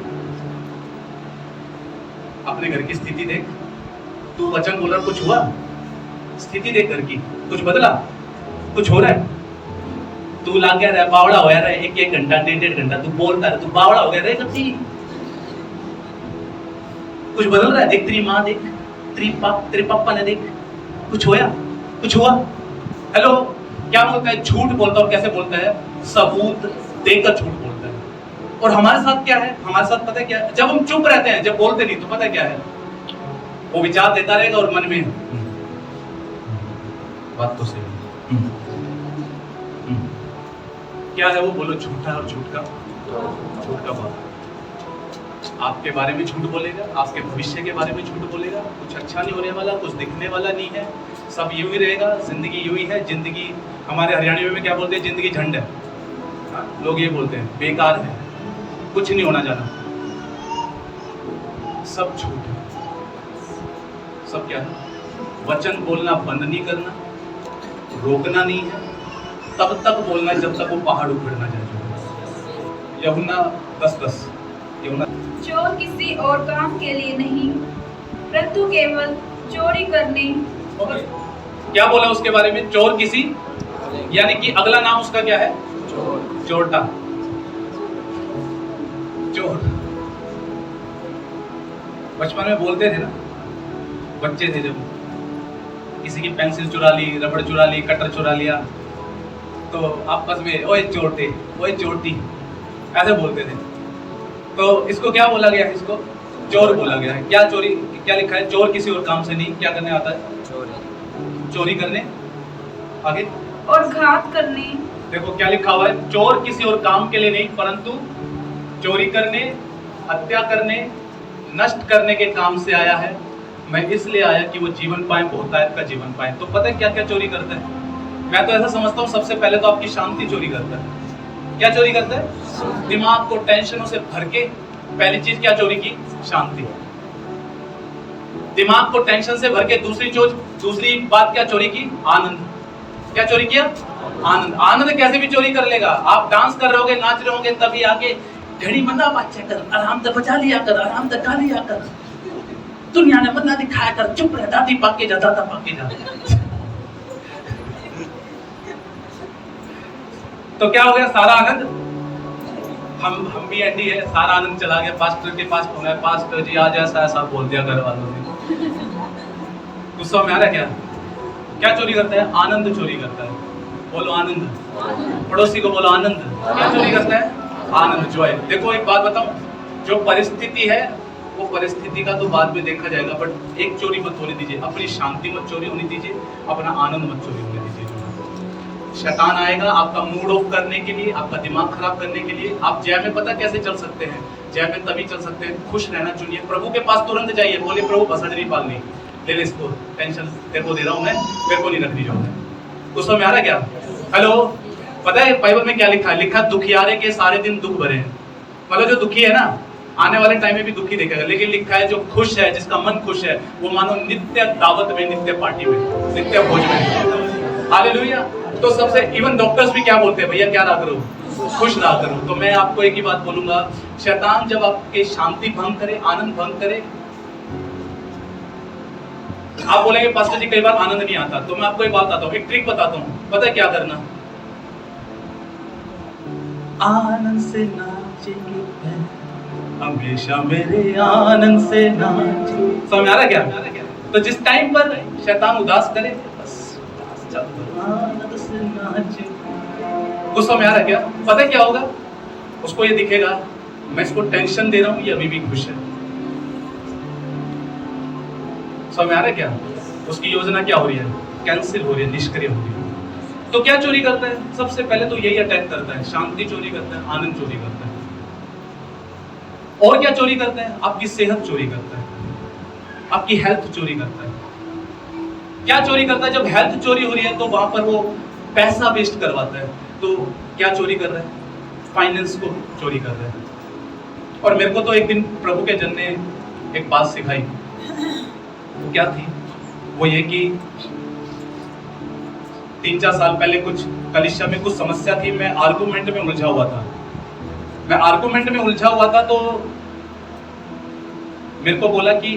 अपने घर की स्थिति देख, तू वचन बोल रहा, कुछ हुआ? स्थिति देख घर की, कुछ बदला? कुछ हो रहा है? तू लाग गया रहा, बावड़ा हो रहा है, एक घंटा, डेढ़ घंटा तू बोलता है, तू बावड़ा हो गया रहा है। कुछ बदल रहा है? देख तेरी माँ, देख तेरे पापा ने, देख कुछ होया? कुछ हुआ? हेलो, क्या बोलता है? झूठ बोलता है। और कैसे बोलता है? सबूत देकर झूठ बोलता है। और हमारे साथ क्या है? हमारे साथ पता है क्या है? जब हम चुप रहते हैं, जब बोलते नहीं, तो पता है क्या है? वो विचार देता रहेगा और मन में बात तो सही क्या है वो बोलो, झूठा और झूठ का बात। आपके बारे में झूठ बोलेगा, आपके भविष्य के बारे में झूठ बोलेगा, कुछ अच्छा नहीं होने वाला, कुछ दिखने वाला नहीं है, सब यूं ही रहेगा, जिंदगी यूं ही है। जिंदगी हमारे हरियाणवी में क्या बोलते हैं? जिंदगी झंड है। लोग ये बोलते हैं बेकार है, कुछ नहीं होना जाना। सब झूठ है, सब क्या है? वचन बोलना बंद नहीं करना, रोकना नहीं है, तब तक बोलना जब तक वो पहाड़ उखड़ ना जाए। यूहन्ना 10:10। यूहन्ना चोर किसी और काम के लिए नहीं, परंतु केवल चोरी करने और क्या बोला उसके बारे में? चोर किसी, यानी कि अगला नाम उसका क्या है? चोरटा, चोर। बचपन में बोलते थे ना, बच्चे थे जब, किसी की पेंसिल चुरा ली, रबड़ चुरा ली, कटर चुरा लिया, तो आपस में ओए चोरटे, ओए चोरटी, ऐसे बोलते थे। तो इसको क्या बोला गया है? इसको चोर बोला गया है। क्या चोरी, क्या लिखा है? चोर किसी और काम से नहीं, क्या करने आता है? चोरी करने। आगे, और घात करने। देखो क्या लिखा हुआ है? चोर किसी और काम के लिए नहीं, परंतु चोरी करने, हत्या करने, नष्ट करने के काम से आया है। मैं इसलिए आया कि वो जीवन पाए, बहुतायत का जीवन पाए। तो पता है क्या क्या चोरी करता है? मैं तो ऐसा समझता हूँ, सबसे पहले तो आपकी शांति चोरी करता है। क्या चोरी करता है? दिमाग को टेंशनों से भर के पहली चीज क्या चोरी की? शांति। दिमाग को टेंशन से भर के दूसरी बात क्या चोरी की? आनंद। क्या चोरी किया? आनंद। आनंद कैसे भी चोरी कर लेगा। आप डांस कर रहे होगे, नाच रहे होगे, तभी आके घड़ी मना बच्चा कर, आराम से बजा लिया कर, आराम से गा लिया कर, दुनिया ने मना दिखाया कर, चुप रह, दादी पाके जा, दादा पाके जा। तो क्या हो गया? सारा आनंद, हम भी एंडी है, सारा आनंद चला गया। पास्टर के पास फोन है, पास्टर जी आज ऐसा बोल दिया घर वालों ने। गुस्सा में आ रहा है क्या? क्या चोरी करता है? आनंद चोरी करता है। बोलो आनंद। पड़ोसी को बोलो आनंद। क्या चोरी करता है? आनंद, जॉय। देखो एक बात बताऊं, जो परिस्थिति है वो परिस्थिति का तो बाद में देखा जाएगा, बट एक चोरी मत होने दीजिए, अपनी शांति मत चोरी होने दीजिए, अपना आनंद मत चोरी होने दीजिए। शैतान आएगा आपका मूड ऑफ करने के लिए, आपका दिमाग खराब करने के लिए। आप जय में पता कैसे चल सकते हैं? जय में तभी चल सकते हैं, खुश रहना चुनिए। प्रभु के पास तुरंत जाइए, बोले प्रभु भसड़ नहीं पालनी, ले ले इसको, टेंशन तेरे को दे रहा हूं मैं, मेरे को नहीं रखनी जो है। तो समझ में आ रहा है क्या? हेलो, पता है बाइबल में क्या लिखा है? लिखा दुखियारे के सारे दिन दुख भरे हैं। मतलब जो दुखी है ना, आने वाले टाइम में भी दुखी देखेगा, लेकिन लिखा है जो खुश है, जिसका मन खुश है, वो मानो नित्य दावत में, नित्य पार्टी में, नित्य भोज में। हालेलुया। तो सबसे इवन डॉक्टर्स भी क्या बोलते हैं? भैया क्या रहा करो, खुश रहा करो। तो मैं आपको एक ही बात बोलूंगा, शैतान जब आपके शांति भंग करे, आनंद भंग करे, आप बोलेंगे पास्टर जी कई बार आनंद नहीं आता, तो मैं आपको एक बात बताता हूँ, एक ट्रिक बताता हूँ। पता है क्या करना? आनंद से नाचेंगे हमेशा, मेरे आनंद से नाचेंगे। समझ आ रहा क्या? तो जिस टाइम पर शैतान उदास करे, बस आनंद से नाचेंगे। गुस्सा में आ रहा क्या? पता है क्या होगा? उसको ये दिखेगा मैं इसको टेंशन दे रहा हूं, ये अभी भी खुश है। समझ में आ रहा है क्या? उसकी योजना क्या हो रही है? कैंसिल हो रही है, निष्क्रिय हो रही है। तो क्या चोरी करता है? सबसे पहले तो यही अटैक करता है, शांति चोरी करता है, आनंद चोरी करता है। और क्या चोरी करता है? आपकी सेहत चोरी करता है, आपकी हेल्थ चोरी करता है। क्या चोरी करता है? जब हेल्थ चोरी हो रही है तो वहां पर वो पैसा वेस्ट करवाता है। तो क्या चोरी कर रहा है? फाइनेंस को चोरी कर रहा है। और मेरे को तो एक दिन प्रभु के जन ने एक बात सिखाई। क्या थी वो? ये कि 3-4 साल पहले कुछ कलीसिया में कुछ समस्या थी, मैं आर्गुमेंट में उलझा हुआ था। तो मेरे को बोला कि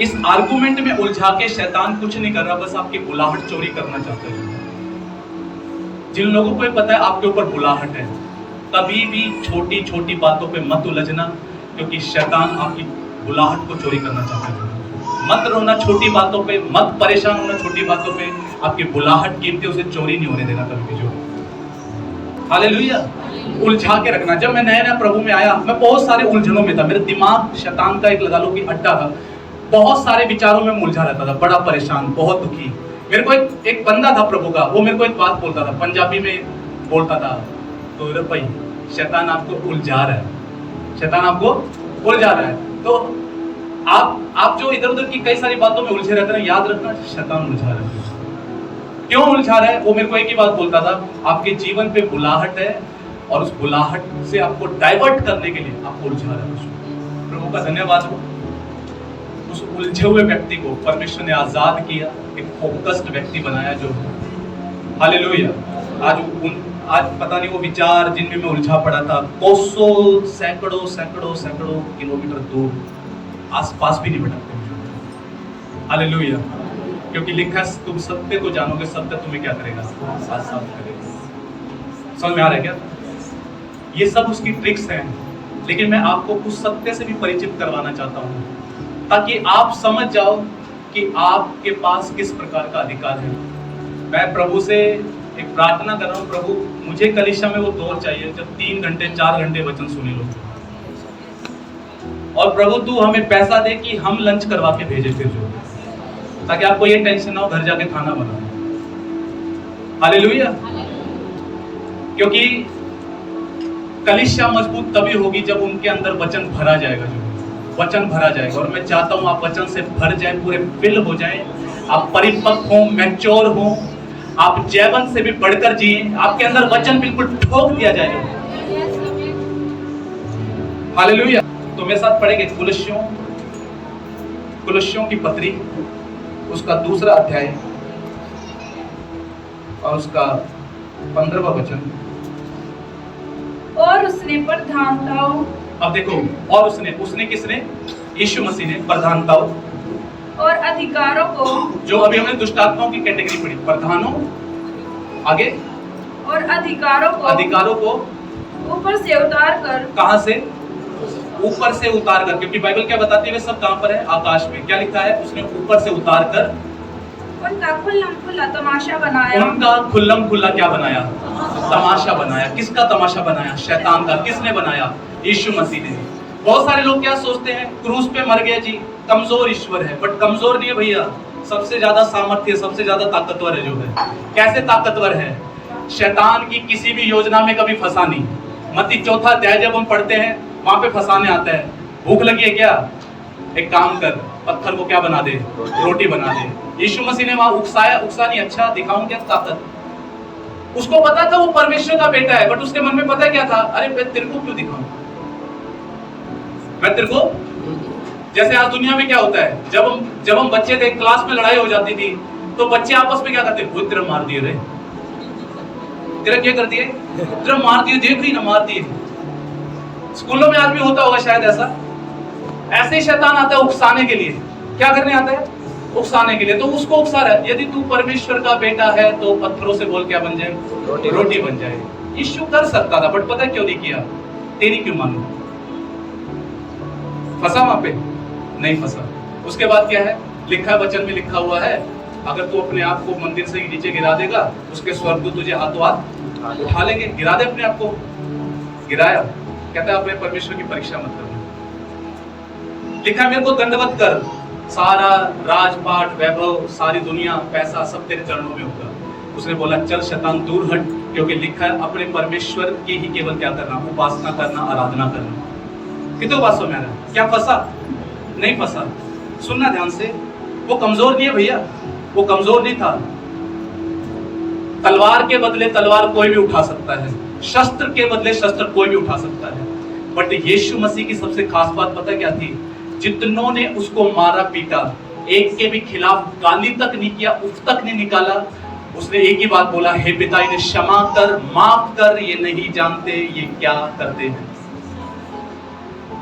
इस आर्गुमेंट में उलझा के शैतान कुछ नहीं कर रहा, बस आपकी बुलाहट चोरी करना चाहता है। जिन लोगों को पता है आपके ऊपर बुलाहट है, कभी भी छोटी छोटी बातों पे मत उलझना, क्योंकि शैतान आपकी बुलाहट को चोरी करना चाहता है। मत रोना छोटी बातों पे, मत परेशान होना छोटी बातों पे। आपकी बुलाहट कीमती, उसे चोरी नहीं होने देना कभी भी। जो हालेलुया। उलझा के रखना। जब मैं नया नया प्रभु में आया, मैं बहुत सारे उलझनों में था। मेरे दिमाग शैतान का एक लगा लो कि अड्डा था। बहुत सारे विचारों में उलझा रहता था, बड़ा परेशान, बहुत दुखी। मेरे को एक बंदा था प्रभु का, वो मेरे को एक बात बोलता था, पंजाबी में बोलता था, तो रे भाई शैतान आपको उलझा रहा है, शैतान आपको उलझा रहा है। तो आप जो इधर उधर की कई सारी बातों में उलझे रहते हैं, याद रखना शैतान उलझा रहा है। क्यों उलझा रहा है? वो मेरे को एक ही बात बोलता था, आपके जीवन पे बुलाहट है और उस बुलाहट से आपको डाइवर्ट करने के लिए आपको उलझा रहा है। प्रभु का धन्यवाद हो, उस उलझे हुए व्यक्ति को परमेश्वर ने आजाद किया, एक फोकस्ड व्यक्ति बनाया जो हालेलुया। आज पता नहीं वो विचार जिनमें मैं उलझा पड़ा था, कोसों सैकड़ों किलोमीटर दूर, आसपास भी नहीं भटकते मुझे। हालेलुया। क्योंकि लिखा है तुम सत्य को जानोगे, सत्य तुम्हें क्या करेगा? आजाद करेगा। समझ में आ रहा है क्या? ये सब उसकी ट्रिक्स हैं, लेकिन मैं आपको उस सत्य से भी परिचित करवाना चाहता हूँ ताकि आप समझ जाओ कि आपके पास किस प्रकार का अधिकार है। मैं प्रभु से एक प्रार्थना कर रहा हूँ, प्रभु मुझे कलीसिया में वो दौर चाहिए जब 3 घंटे 4 घंटे वचन सुने लो, और प्रभु तू हमें पैसा दे कि हम लंच करवा के भेजे फिर जो, ताकि आपको ये टेंशन ना हो घर जाके खाना बनाना। हालेलुया। क्योंकि कलीसिया मजबूत तभी होगी जब उनके अंदर वचन भरा जाएगा, जो वचन भरा जाएगा। और मैं चाहता हूं आप वचन से भर जाए, पूरे फिल हो जाए, आप परिपक्व हो, मैच्योर हो, आप जैवन से भी बढ़कर जिए, आपके अंदर वचन बिल्कुल ठोक दिया जाए। हालेलुया। तो मेरे साथ पढ़ेंगे कुलस्सियों की पत्री, उसका 2 अध्याय और उसका 15वां वचन। और उसने प्रधानताओं, अब देखो, और उसने किसने? यीशु मसीह ने प्रधानताओं और अधिकारों को, जो अभी हमने दुष्टात्माओं की कैटेगरी पढ़ी, प्रधानों, आगे और अधिकारों को ऊपर से उतार कर, कहां से? ऊपर से उतार कर। क्योंकि बाइबल क्या बताती है, वे सब कहां पर है? आकाश में। क्या लिखा है? उसने ऊपर से उतार कर उनका खुल्लम खुल्ला तमाशा बनाया। उनका खुल्लम खुल्ला क्या बनाया? तमाशा बनाया। किसका तमाशा बनाया? शैतान का। किसने बनाया? यीशु मसीह ने। बहुत सारे लोग क्या सोचते हैं, क्रूस पे मर गया जी, कमजोर ईश्वर है। बट कमजोर नहीं है भैया, सबसे ज्यादा सामर्थ्य, सबसे ज्यादा ताकतवर है जो है। कैसे ताकतवर है? शैतान की किसी भी योजना में कभी फंसा नहीं। मत्ती 4 अध्याय जब हम पढ़ते हैं, वहां पे फंसाने आता है। भूख लगी है क्या? एक काम कर, पत्थर को क्या बना दे? रोटी बना दे। यीशु मसीह ने वहां उकसा नहीं, अच्छा दिखाऊं क्या ताकत? उसको पता था वो परमेश्वर का बेटा है, बट उसके मन में पता क्या था? अरे मैं तेरे को क्यों दिखाऊं? मैं तेरे को, जैसे आज दुनिया में क्या होता है, जब हम बच्चे थे, क्लास में लड़ाई हो जाती थी, तो बच्चे आपस में क्या करते? वो तेरा मार दिए रे, तेरा क्या कर दिए? तेरा मार दिए, देख रही ना, मार दिए। स्कूलों में आज भी होता होगा शायद ऐसा। ऐसे ही शैतान आता है उकसाने के लिए। क्या करने आता है? उकसाने के लिए। तो उसको उकसा रहा है, यदि तू परमेश्वर का बेटा है तो पत्थरों से बोल क्या बन जाए? रोटी बन जाए। यीशु कर सकता था, बट पता क्यों नहीं किया? तेरी क्यों मानू? फंसा वहां पे? नहीं फंसा। उसके बाद क्या है? लिखा है, वचन में लिखा हुआ है, अगर तू अपने आप को मंदिर से नीचे गिरा देगा, उसके स्वर्गदूत तुझे हाथों हाथ उठा लेंगे। गिरा दे अपने आप को। गिराया, कहता है अपने परमेश्वर की परीक्षा मत करना। लिखा मेरे को दंडवत कर, सारा राजपाट, वैभव, सारी दुनिया, पैसा सब तेरे चरणों में होगा। उसने बोला चल शैतान दूर हट, क्योंकि लिखा है अपने परमेश्वर की ही केवल क्या करना? उपासना करना, आराधना करना। कितने उपासों में आ रहा? क्या फंसा? नहीं फंसा। सुनना ध्यान से, वो कमजोर नहीं है भैया, वो कमजोर नहीं था। तलवार के बदले तलवार कोई भी उठा सकता है, शस्त्र के बदले शस्त्र कोई भी उठा सकता है। बट यीशु मसीह की सबसे खास बात पता क्या थी? जितनों ने उसको मारा पीटा, एक के भी खिलाफ गाली तक नहीं किया, उफ तक नहीं निकाला। उसने एक ही बात बोला, हे पिता इन्हें क्षमा कर, माफ कर, ये नहीं जानते ये क्या करते हैं।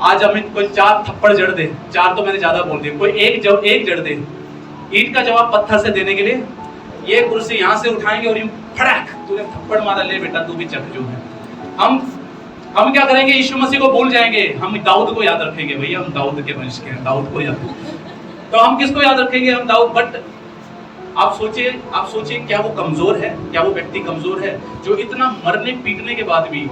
आज हमें कोई 4 थप्पड़ जड़ दे, 4 तो मैंने ज्यादा बोल दिया, कोई एक जड़ दे, ईंट का जवाब पत्थर से देने के लिए ये कुर्सी यहां से उठाएंगे और यूं फड़क, तूने थप्पड़ मारा, ले बेटा तू भी चख जो है। हम क्या करेंगे? यीशु मसीह को भूल जाएंगे, हम दाऊद को याद रखेंगे। भैया हम दाऊद के वंश के हैं, दाऊद को याद। तो हम किसको याद रखेंगे? हम दाऊद। बट आप सोचिए क्या वो कमजोर है? क्या वो व्यक्ति कमजोर है जो इतना मरने पीटने के बाद भी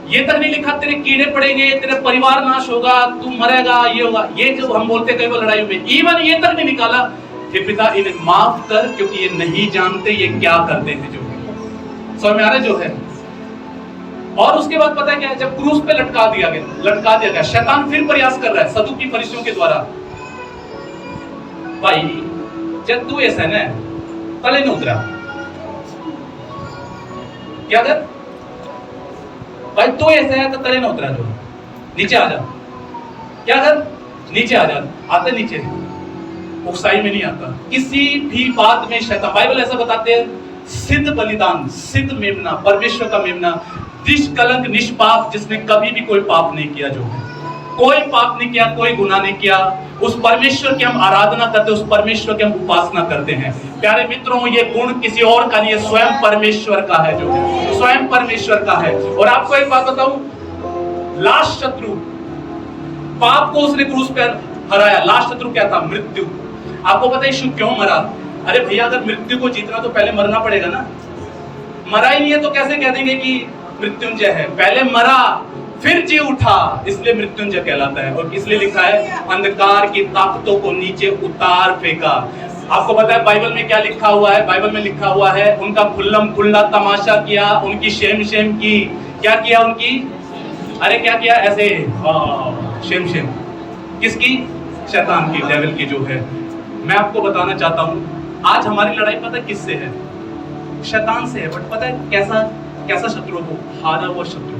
ये तक नहीं लिखा तेरे कीड़े पड़ेंगे, तेरे परिवार नाश होगा, तू मरेगा, ये होगा, ये जो हम बोलते कई बार लड़ाई में, इवन ये तक नहीं निकाला। हे पिता इन्हें माफ कर क्योंकि ये नहीं जानते ये क्या करते हैं। जो समझ में आ रहा जो है। और उसके बाद पता है क्या है, जब क्रूस पे लटका दिया गया, शैतान फिर प्रयास कर रहा है सदूकी फरीसियों के द्वारा, भाई जब तू ऐसा है ना तले नहीं उतरा, क्या कर भाई तू ऐसा है तो तले ना उतरा, जो नीचे आ जा, क्या कर नीचे आ जा, आते नीचे उकसाई में नहीं आता किसी भी बात में। शैतान बाइबल ऐसा बताते हैं, सिद्ध बलिदान, सिद्ध मेमना, परमेश्वर का मेमना, निष्कलंक निष्पाप, जिसने कभी भी कोई पाप नहीं किया, जो है कोई पाप नहीं किया, कोई गुनाह नहीं किया, उस परमेश्वर की हम आराधना करते हैं, उस परमेश्वर की हम उपासना करते हैं। प्यारे मित्रों, ये गुण किसी और का नहीं है, स्वयं परमेश्वर का है, जो है स्वयं परमेश्वर का है। और आपको एक बात बताऊं, लास्ट शत्रु, पाप को उसने क्रूस पर हराया। लास्ट शत्रु क्या था? मृत्यु। आपको पता है यीशु क्यों मरा? अरे भैया, अगर मृत्यु को जीतना तो पहले मरना पड़ेगा ना। मरा ही नहीं है तो कैसे कह देंगे कि मृत्युंजय है? पहले मरा फिर जी उठा, इसलिए मृत्युंजय कहलाता है। और इसलिए लिखा है, अंधकार की ताकतों को नीचे उतार फेंका। आपको पता है बाइबल में क्या लिखा हुआ है? बाइबल में लिखा हुआ है, उनका खुल्लम खुल्ला तमाशा किया, उनकी शेम की, क्या किया उनकी? अरे क्या किया? ऐसे शेम किसकी? शैतान की, डेविल की, जो है। मैं आपको बताना चाहता हूं, आज हमारी लड़ाई पता है किससे है? शैतान से है। बट पता है कैसा शत्रु हो? हारा हुआ शत्रु।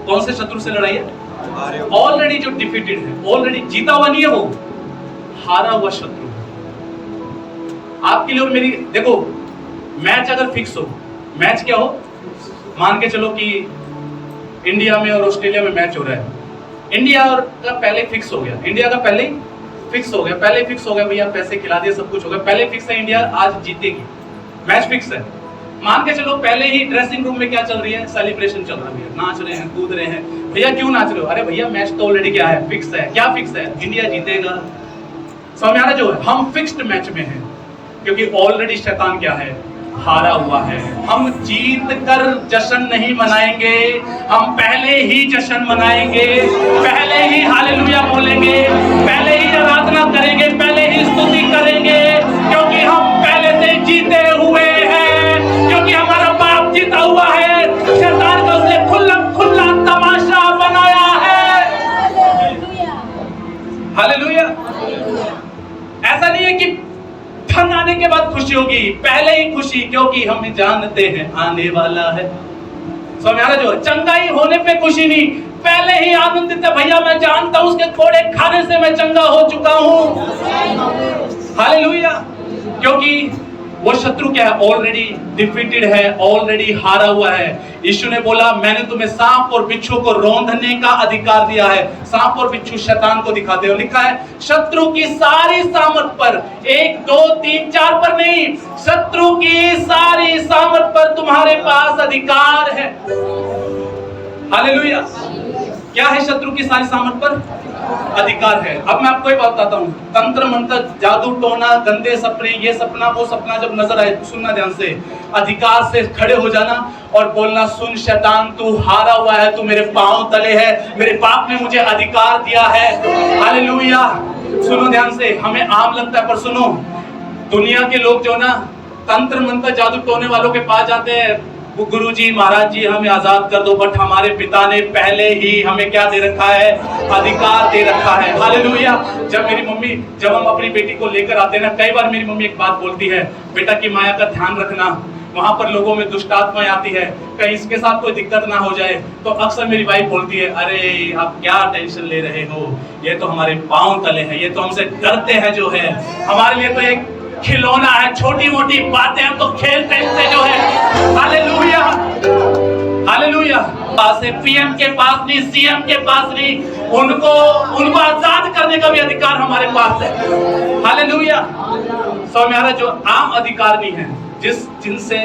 कौन से शत्रु से लड़ाई है? ऑलरेडी जो डिफीटेड है, ऑलरेडी जीता हुआ नहीं है, वो हारा हुआ शत्रु। आपके लिए और मेरी, देखो मैच अगर फिक्स हो, मैच क्या हो, मान के चलो कि इंडिया में और ऑस्ट्रेलिया में मैच हो रहा है, इंडिया और का पहले फिक्स हो गया, इंडिया का पहले फिक्स हो गया भैया, पैसे खिला दिए, सब कुछ हो गया, पहले फिक्स है इंडिया आज जीतेगी, मैच फिक्स है। मान के चलो पहले ही ड्रेसिंग रूम में क्या चल रही है? सेलिब्रेशन चल रही है, नाच रहे हैं, कूद रहे हैं। भैया क्यों नाच रहे हो? अरे भैया मैच तो ऑलरेडी क्या है? फिक्स है। क्या फिक्स है? इंडिया जीतेगा। समझ में आ रहा जो है? हम फिक्स्ड मैच में हैं क्योंकि ऑलरेडी शैतान क्या है? हारा हुआ है। हम जीत कर जश्न नहीं मनाएंगे, हम पहले ही जश्न मनाएंगे, पहले ही हालेलुया बोलेंगे, पहले ही आराधना करेंगे, पहले ही स्तुति करेंगे, क्योंकि हम पहले से जीते हुए हैं, क्योंकि हमारा बाप जीता हुआ है। शैतान का उसने खुल्ला तमाशा बनाया है। हालेलुया। ऐसा नहीं है कि धन आने के बाद खुशी होगी, पहले ही खुशी, क्योंकि हम जानते हैं आने वाला है। समझ आ रहा जो? चंगाई होने पे खुशी नहीं, पहले ही आनंदित है। भैया मैं जानता हूं उसके कोड़े खाने से मैं चंगा हो चुका हूं। हालेलुया। क्योंकि वो शत्रु क्या है? ऑलरेडी डिफीटेड है, ऑलरेडी हारा हुआ है। यीशु ने बोला, मैंने तुम्हें सांप और बिच्छू को रौंदने का अधिकार दिया है। सांप और बिच्छू शैतान को दिखाते हो। लिखा है शत्रु की सारी सामर्थ पर, 1 2 3 4 पर नहीं, शत्रु की सारी सामर्थ पर तुम्हारे पास अधिकार है। हालेलुया। क्या है शत्रु की सारी सामर्थ पर? अधिकार है। अब मैं आपको एक बात बताता हूँ, तंत्र मंत्र, जादू टोना, गंदे सपने, ये सपना वो सपना जब नजर आए, सुनना ध्यान से, अधिकार से खड़े हो जाना और बोलना, सुन शैतान तू हारा हुआ है, तू मेरे पांव तले है, मेरे बाप ने मुझे अधिकार दिया है। हालेलुया। सुनो ध्यान से, हमें आम लगता है पर सुनो, दुनिया के लोग जो ना तंत्र मंत्र जादू टोने वालों के पास जाते हैं, वो गुरुजी महाराज जी हमें आजाद कर दो, बट हमारे पिता ने पहले ही हमें क्या दे रखा है? अधिकार दे रखा है। हालेलुया। जब हम अपनी बेटी को लेकर आते हैं ना, कई बार मेरी मम्मी एक बात बोलती है, बेटा की माया का ध्यान रखना, वहां पर लोगों में दुष्ट आत्माएं आती है, कहीं इसके साथ कोई दिक्कत ना हो जाए। तो अक्सर मेरी वाइफ बोलती है, अरे आप क्या टेंशन ले रहे हो, ये तो हमारे पांव तले हैं, ये तो हमसे डरते हैं, जो है हमारे लिए तो एक खिलौना है, छोटी मोटी बातें हम तो खेलते हैं, जो है। हालेलुया। हालेलुया। पास है, पीएम के पास नहीं, सीएम के पास नहीं, उनको आजाद करने का भी अधिकार हमारे पास है। हालेलुया। सो मेरा जो आम अधिकार नहीं है, जिनसे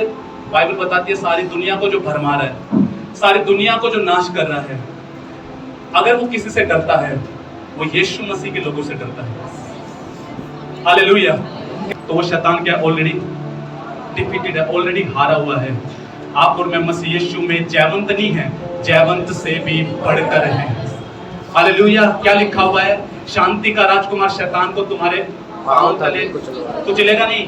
बाइबल बताती है सारी दुनिया को जो भरमा रहा है, सारी दुनिया को जो नाश कर रहा है, अगर वो किसी से डरता है, वो यीशु मसीह के लोगों से डरता है। हालेलुया। तो वो शैतान क्या ऑलरेडी डिफीटेड है, ऑलरेडी हारा हुआ है। आप और मैं मसीह यीशु में जयवंत नहीं है, जयवंत से भी बढ़कर है। हालेलुया। क्या लिखा हुआ है? शांति का राजकुमार शैतान को तुम्हारे पांव तले कुचलेगा नहीं,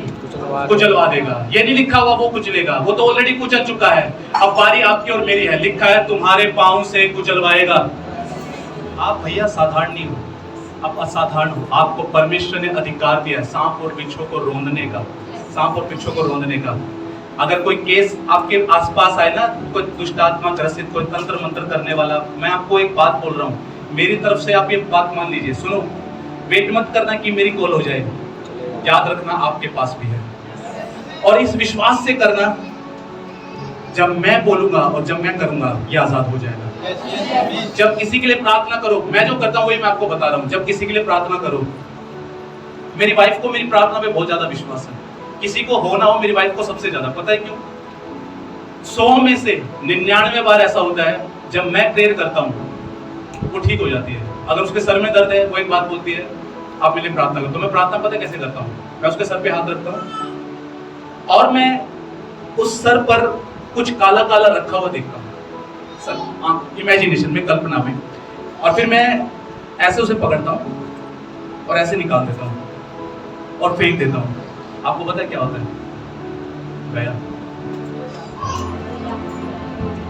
कुचलवा देगा। ये नहीं लिखा हुआ वो कुचलेगा, वो तो ऑलरेडी कुचल चुका है। अब बारी आपकी और मेरी है। लिखा है तुम्हारे पांव से कुचलवाएगा। आप भैया साधारण नहीं हो, आप असाधारण हो। आपको परमेश्वर ने अधिकार दिया है सांप और बिच्छू को रौंदने का, सांप और बिच्छू को रौंदने का। अगर कोई केस आपके आसपास आए ना, कोई दुष्ट आत्मा ग्रसित, कोई तंत्र मंत्र करने वाला, मैं आपको एक बात बोल रहा हूँ, मेरी तरफ से आप ये बात मान लीजिए। सुनो, वेट मत करना कि मेरी कॉल हो जाए, याद रखना आपके पास भी है। और इस विश्वास से करना, जब मैं बोलूंगा और जब मैं करूंगा ये आजाद हो जाएगा। जब किसी के लिए प्रार्थना करो, मैं जो करता हूँ वही मैं आपको बता रहा हूँ। जब किसी के लिए प्रार्थना करो, मेरी वाइफ को मेरी प्रार्थना पे बहुत ज्यादा विश्वास है। किसी को हो ना हो, मेरी वाइफ को सबसे ज्यादा। पता है क्यों? 100 में से 99 बार ऐसा होता है जब मैं प्रेयर करता हूँ वो ठीक हो जाती है। अगर उसके सर में दर्द है, वो एक बात बोलती है, आप मेरे लिए प्रार्थना करो। तो मैं प्रार्थना पता कैसे करता हूँ? मैं उसके सर पे हाथ रखता हूँ और मैं उस सर पर कुछ काला काला रखा हुआ देखता हूँ, सर इमेजिनेशन में, कल्पना में, और फिर मैं ऐसे उसे पकड़ता हूँ और ऐसे निकाल देता हूँ और फेंक देता हूँ। आपको पता है क्या होता है? गया।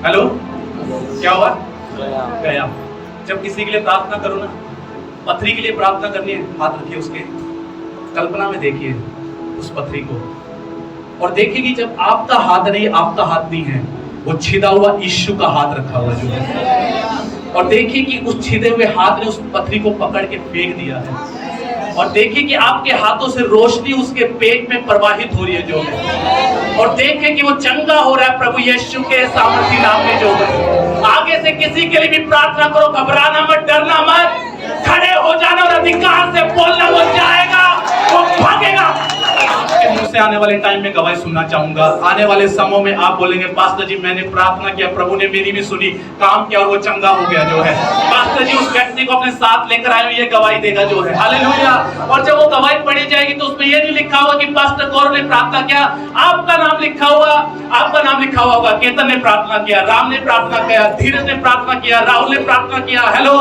हेलो, क्या हुआ? गया। जब किसी के लिए प्रार्थना करो ना, पथरी के लिए प्रार्थना करनी है, हाथ रखिए उसके, कल्पना में देखिए उस पथरी को, और देखिए कि जब आपका हाथ नहीं, आपका हाथ नहीं है, वो छिदा हुआ यीशु का हाथ रखा हुआ जो है, और देखिए कि उस छिदे हुए हाथ ने उस पथरी को पकड़ के फेंक दिया है, और देखिए कि आपके हाथों से रोशनी उसके पेट में प्रवाहित हो रही है जो है, और देखिए कि वो चंगा हो रहा है प्रभु यीशु के सामर्थी नाम में जो है। आगे से किसी के लिए भी प्रार्थना करो, घबराना मत, डरना मत, खड़े हो जाना और अधिकार से बोलना, वो जाएगा, वो भागेगा। आपके मुंह से आने वाले टाइम में गवाही सुनना चाहूंगा। आने वाले समय में आप बोलेंगे, पास्टर जी मैंने प्रार्थना किया, प्रभु ने मेरी भी सुनी, काम किया और वो चंगा हो गया जो है। पास्टर जी उस व्यक्ति को अपने साथ लेकर आए, ये गवाही देगा जो है। हालेलुया। और जब वो गवाही पढ़ी जाएगी तो उसमें ये नहीं लिखा हुआ कि पास्टर गौरव ने प्रार्थना किया, आपका नाम लिखा हुआ, आपका नाम लिखा हुआ होगा, केतन ने प्रार्थना किया, राम ने प्रार्थना किया, धीरज ने प्रार्थना किया, राहुल ने प्रार्थना किया। हेलो,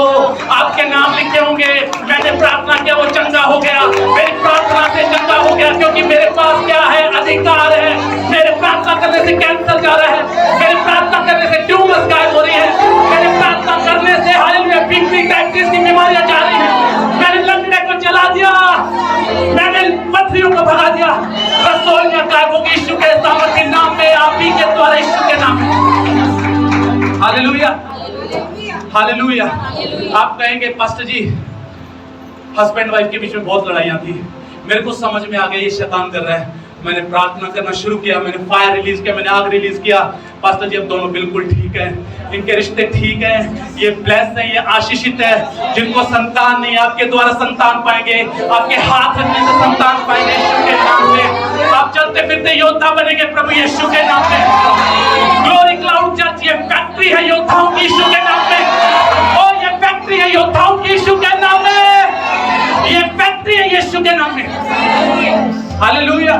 आपके नाम लिखे होंगे, मैंने प्रार्थना किया, वो चंगा हो गया, मेरी प्रार्थना से चंगा हो गया, क्योंकि मेरे पास क्या है? अधिकार है। मेरे प्रार्थना करने से कैंसर जा रहा है, मेरे प्रार्थना करने से ट्यूमर्स गायब हो रही है, मेरे प्रार्थना करने से हालेलुया बीपी डायबिटीज की बीमारियां जा रही हैं, मैंने लंगड़े को जला दिया, मैंने पथरियों को भगा दिया, रसोइयां गायब होगी यीशु के सामर्थी नाम में, आप ही के द्वारा, यीशु के नाम में। Hallelujah, hallelujah. आप कहेंगे पास्टर जी हस्बैंड वाइफ के बीच में बहुत लड़ाइयां थी, मेरे को समझ में आ गया ये शैतान कर रहा है। मैंने प्रार्थना करना शुरू किया, मैंने फायर रिलीज किया, मैंने आग रिलीज किया। पास्टर जी अब दोनों बिल्कुल ठीक है, इनके रिश्ते ठीक हैं, ये ब्लेस्ड है, ये आशीषित है। जिनको संतान नहीं, आपके द्वारा संतान पाएंगे, आपके हाथ रखने से संतान पाएंगे यीशु के नाम में। आप चलते फिरते योद्धा बनेंगे प्रभु यीशु के नाम में। ग्लोरी क्लाउड चर्च ये फैक्ट्री है योद्धाओं की यीशु के नाम में। ओ ये फैक्ट्री है योद्धाओं की यीशु के नाम में, ये फैक्ट्री है यीशु के नाम में। हालेलुया।